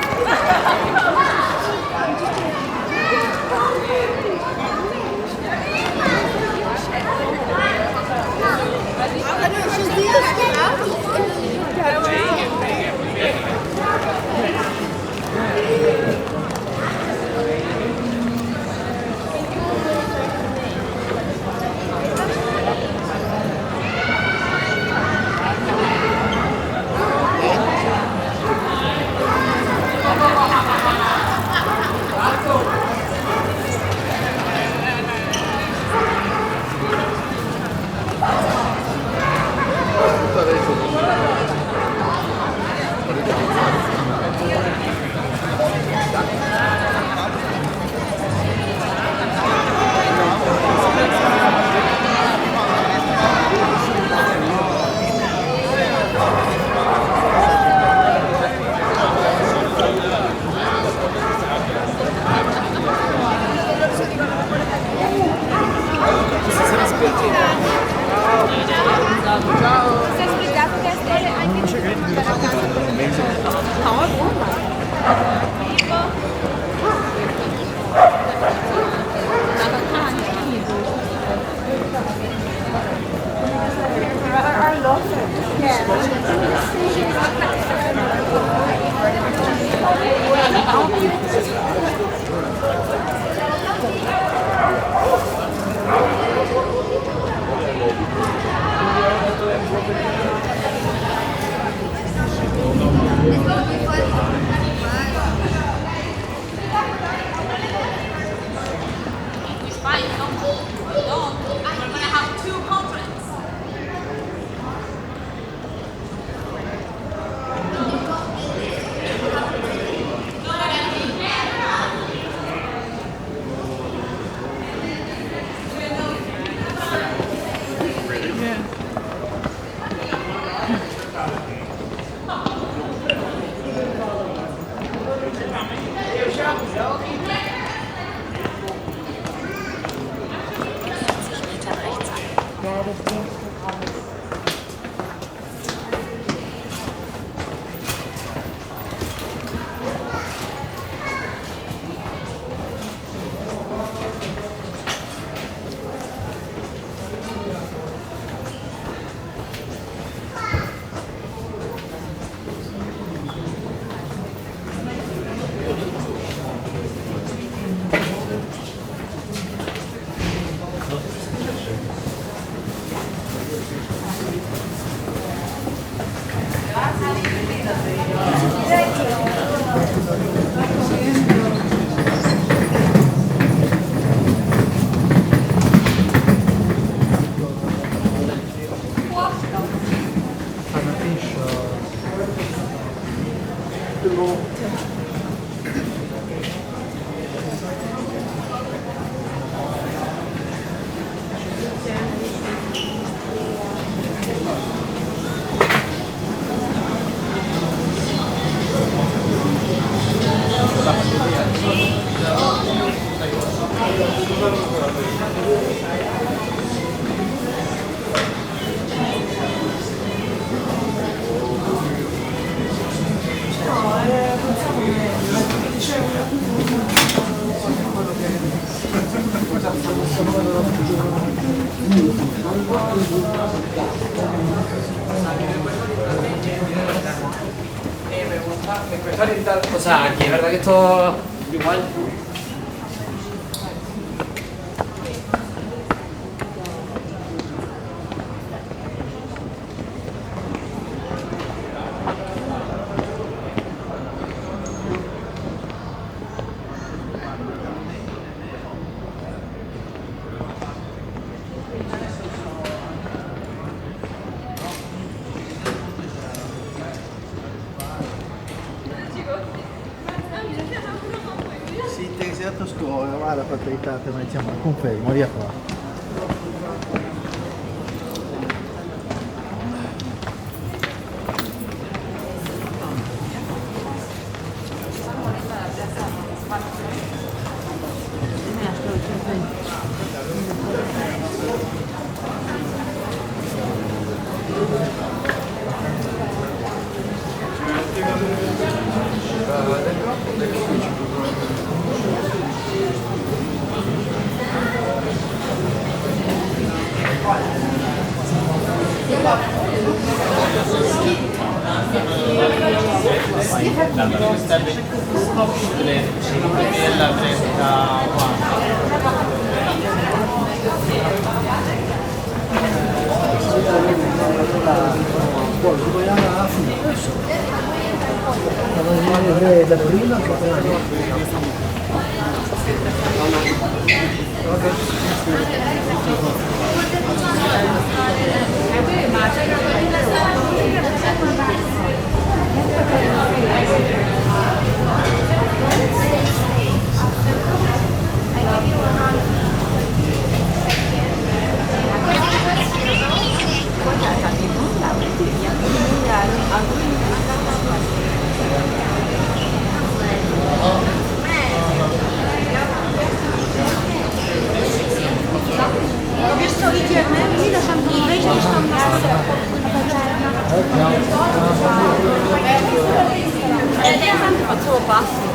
Ciao. Si è spiegato che è storia anche di no, è buona. I love it. Cosa? ¿Es verdad que esto igual? Sitten se a scuola, va la fatalità, ma diciamo, confermo, via qua. Oh. Facciamo passi.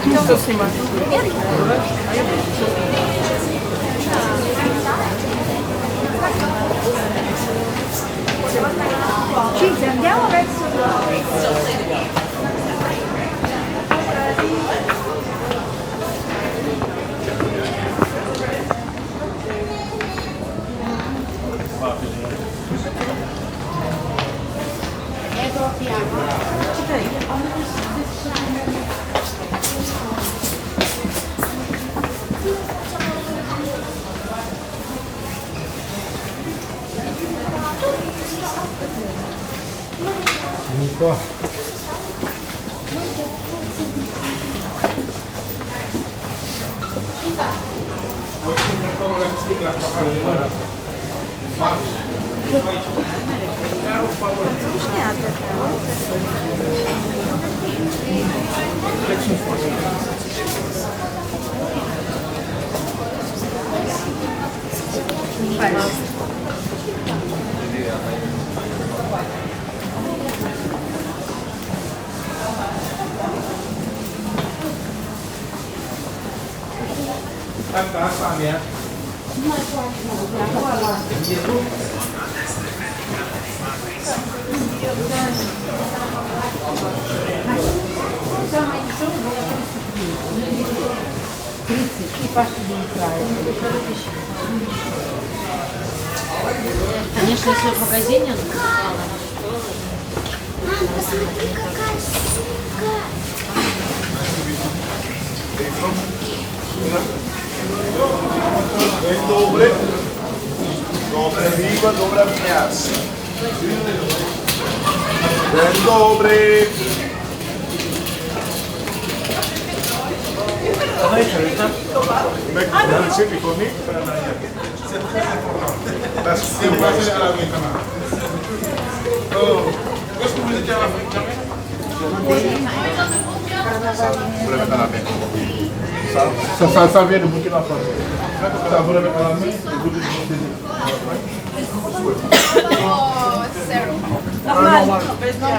Tutto si Ci andiamo verso Amico. Конечно, если в магазине она Мам, посмотри, какая сука! Dzień dobry. Dobre piwo, dobra mięso. Dzień dobry. Ça vient de Burkina Faso. Ça vous l'avez à la main, et vous dites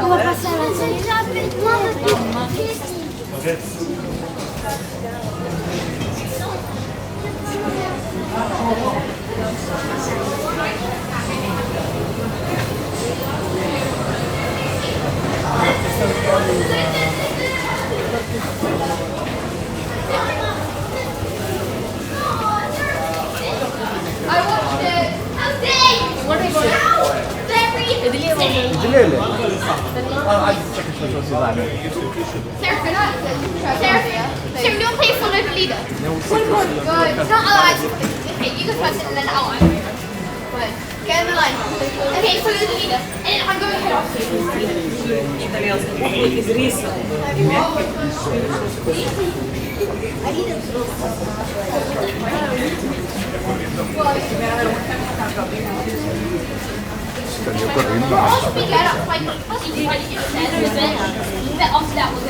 On va passer à la télé rapidement. I watched it. How dare you? What is it? Idilele. Sarah, don't play for the leader. Good. It's not allowed. Okay, you can press it and then I'll answer. Good. Get in the line. Okay, so the leader. And then I'm going to head off. Итальянский из риса.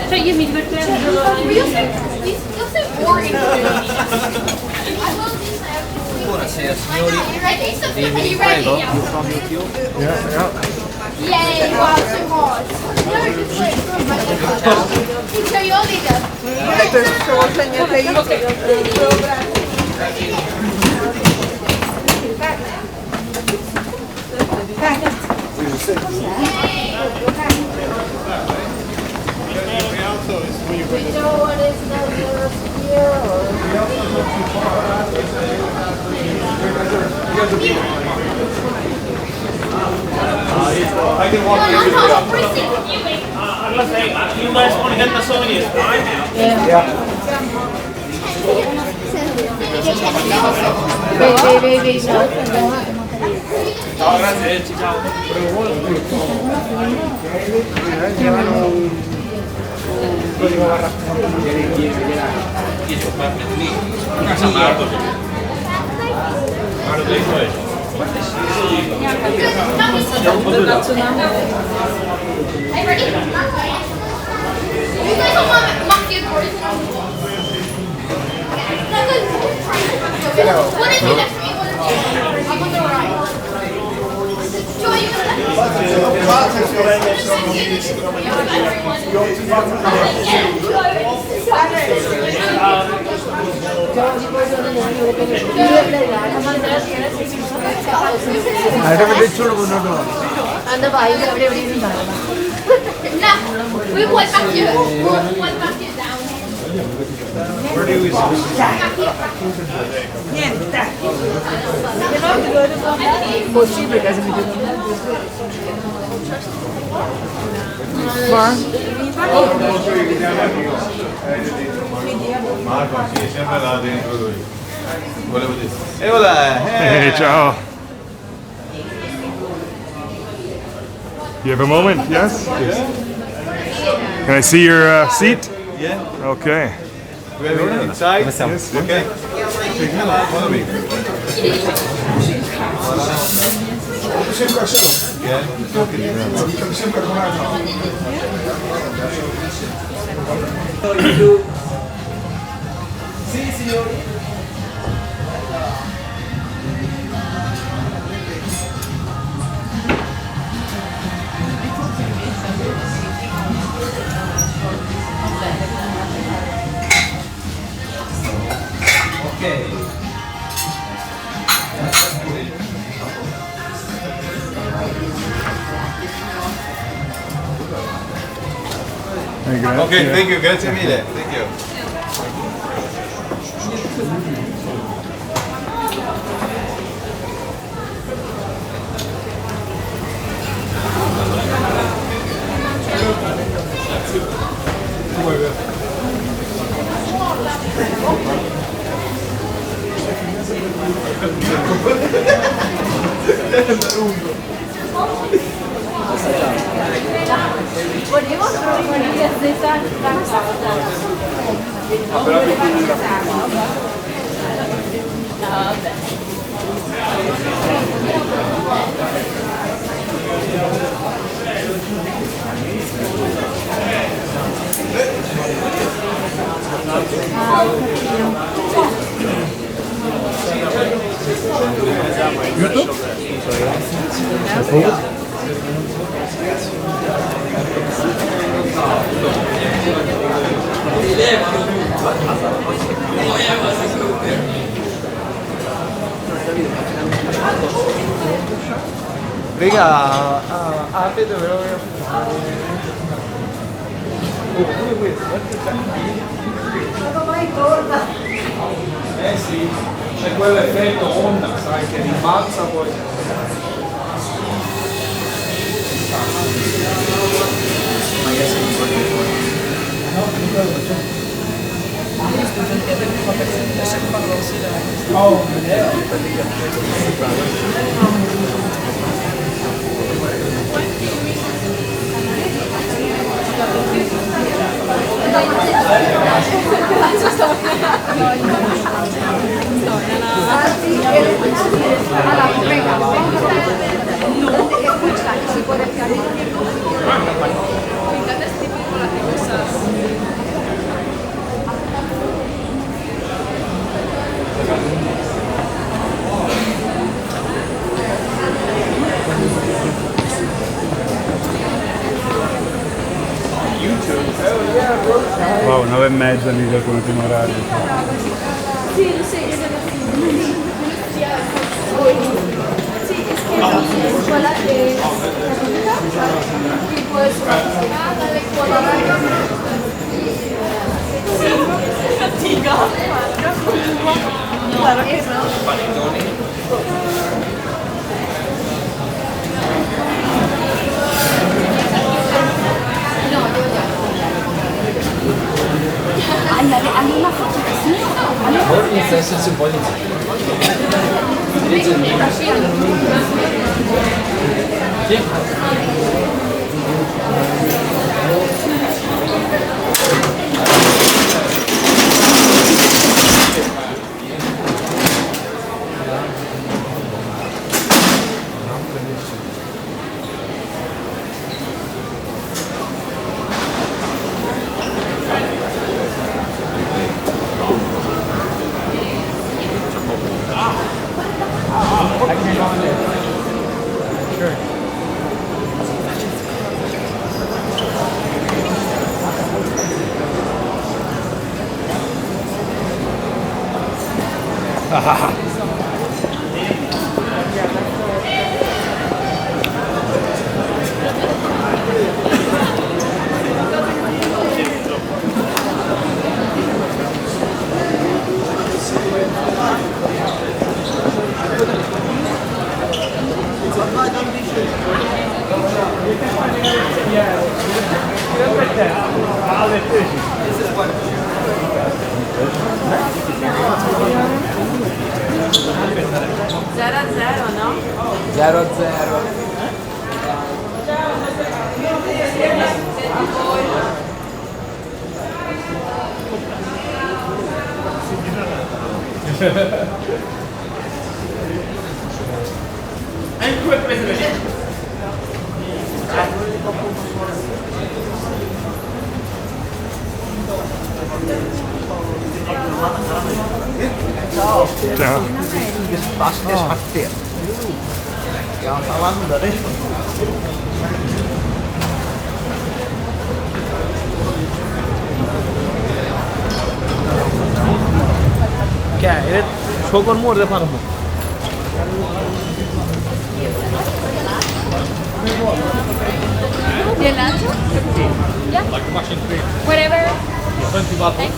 Cioè io mi divertirei You're so boring. Buonasera signori, Are you ready? prego, you from YouTube? Yay, you are so hard. No, just wait. So you're leader. I can walk you through I was saying, you guys want to get the Sony's right now? Yeah. Ciao, grazie, ciao. Hey, ready? You guys don't want monkey authority? What is it next to me? I'm on the right. Joe, are you gonna Anda vai, എവിടെ എവിടെയും ഉണ്ടാവില്ല. No, we went back here. We went back here down. Where do we sit? Così perché se mi Marco, sì, sempre là dentro lui. Volevo dire. E voilà. ciao. You have a moment, yes? Can I see your seat? Yeah. Okay. We have it inside? Yes, Okay. Follow me. Yeah. Sì, signori. Okay, thank you, grazie mille. Thank you. Volevo provare a stessa Raga, apri dove lo voglio fare. Oppure questo, Ma vai torna. eh sì, c'è quell'effetto onda, sai, che rimbalza poi. Wow, 9:30 lì per l'ultimo orario. Sì, lo sei, sì, scuola che poi sulla le scuole fatica guarda che hanno una foto così Ora inizia a essersi un po' di Zero a zero, no? 0-0. Ciao. Jangan salah dari. क्या है शो कर मोर दे पारबो Gelato? Yeah. Like mashing three. Whatever. 20 bottles.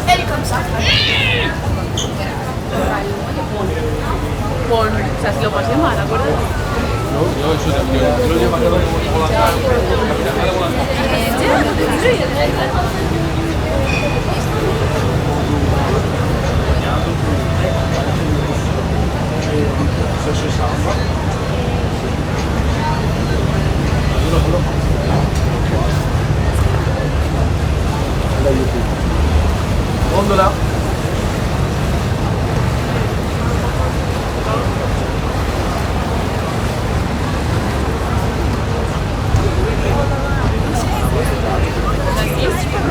Elle est comme ça. Con, o sea, si lo pasé mal, acuérdate. Yo llevo a todo como Gondola.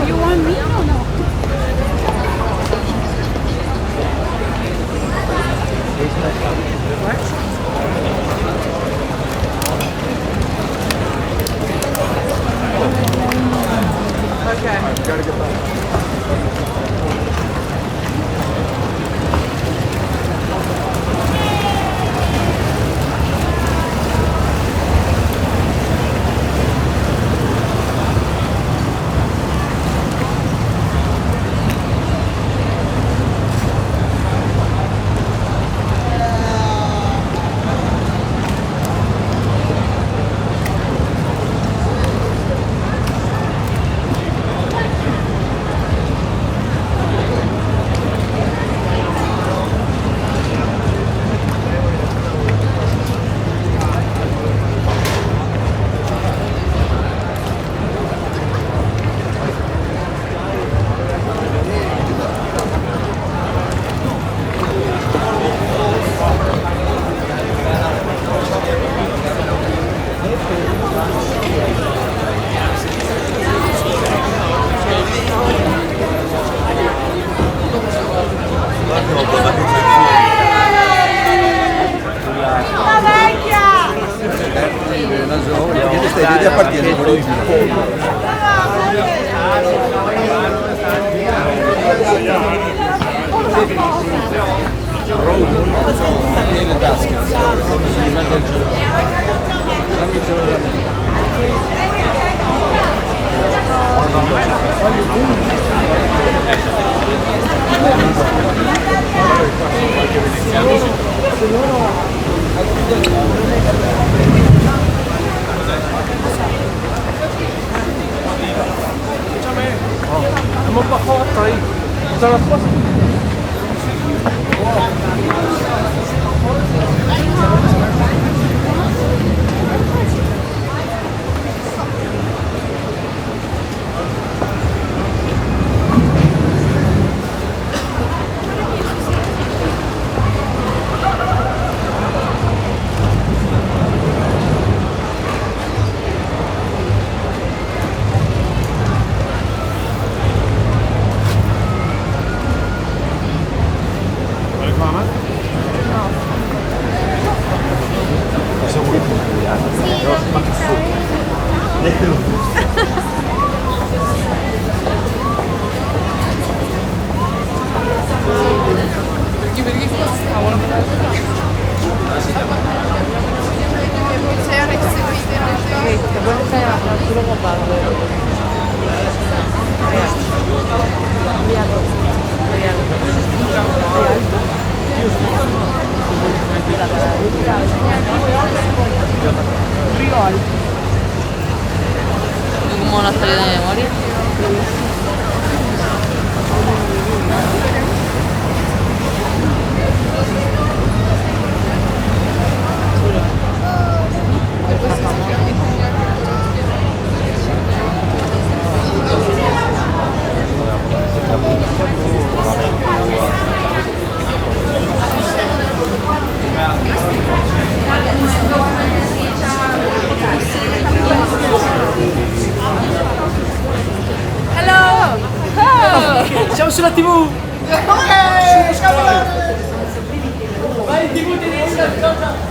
You want me or no? Te vuelves a la salita de memoria. Siamo sulla TV! Vai in TV tedesca!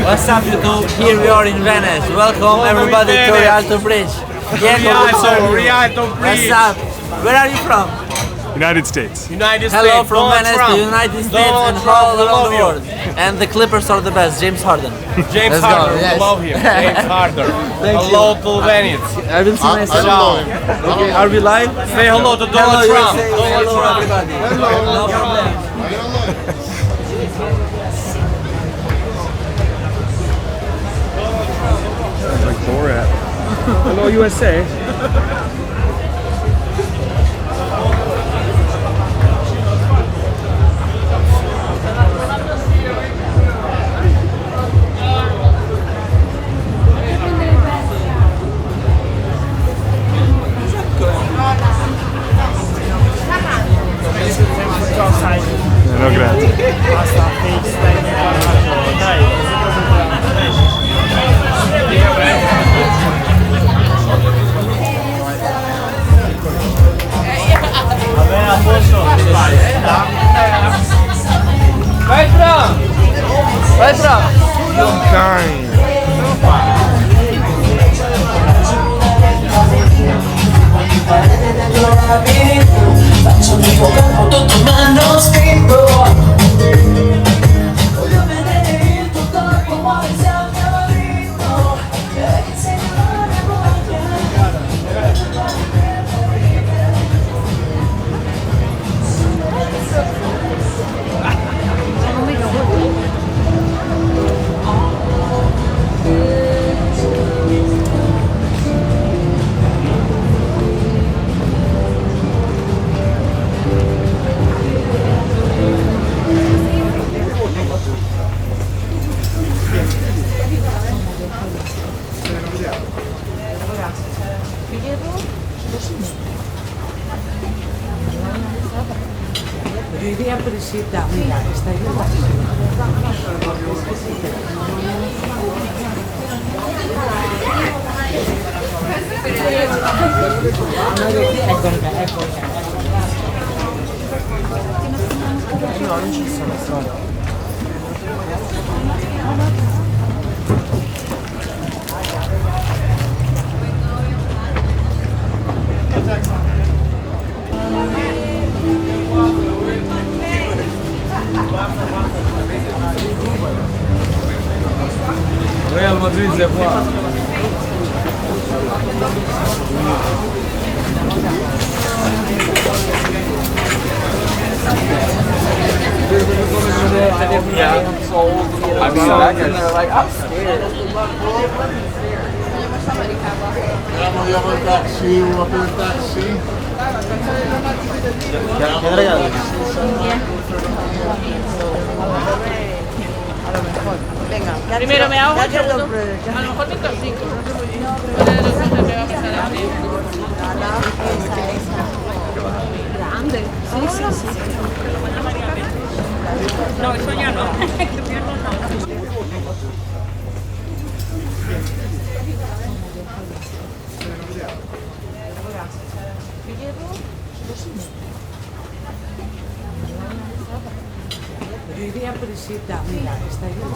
What's up YouTube? Here we are in Venice. Welcome everybody to Rialto Bridge. Rialto Bridge. What's up? Where are you from? United States. Hello from Venice to United States and all around the world. And the Clippers are the best. James Harden. James Let's Harden, go. Yes. love him. James Harden. Hello to Venice. I will see myself. Okay, are we live? Say hello to Donald Trump. Donald Trump. Everybody. No problem. Like Borat. Hello, USA. No, grazie. Previa presita, mira, está ahí la No, non ci sono solo. Real Madrid c'est quoi? I mean, back and they're like, I'm scared. Andiamo in taxi, uno per il taxi. ¿Qué regalo? Venga, Primero me hago ya un que lo segundo. pruebes, ya. A lo mejor te intoxico. Me va a pasar a mí. Grande. Sí, sí, sí. No, eso ya no. Previa presita, mira, está ahí la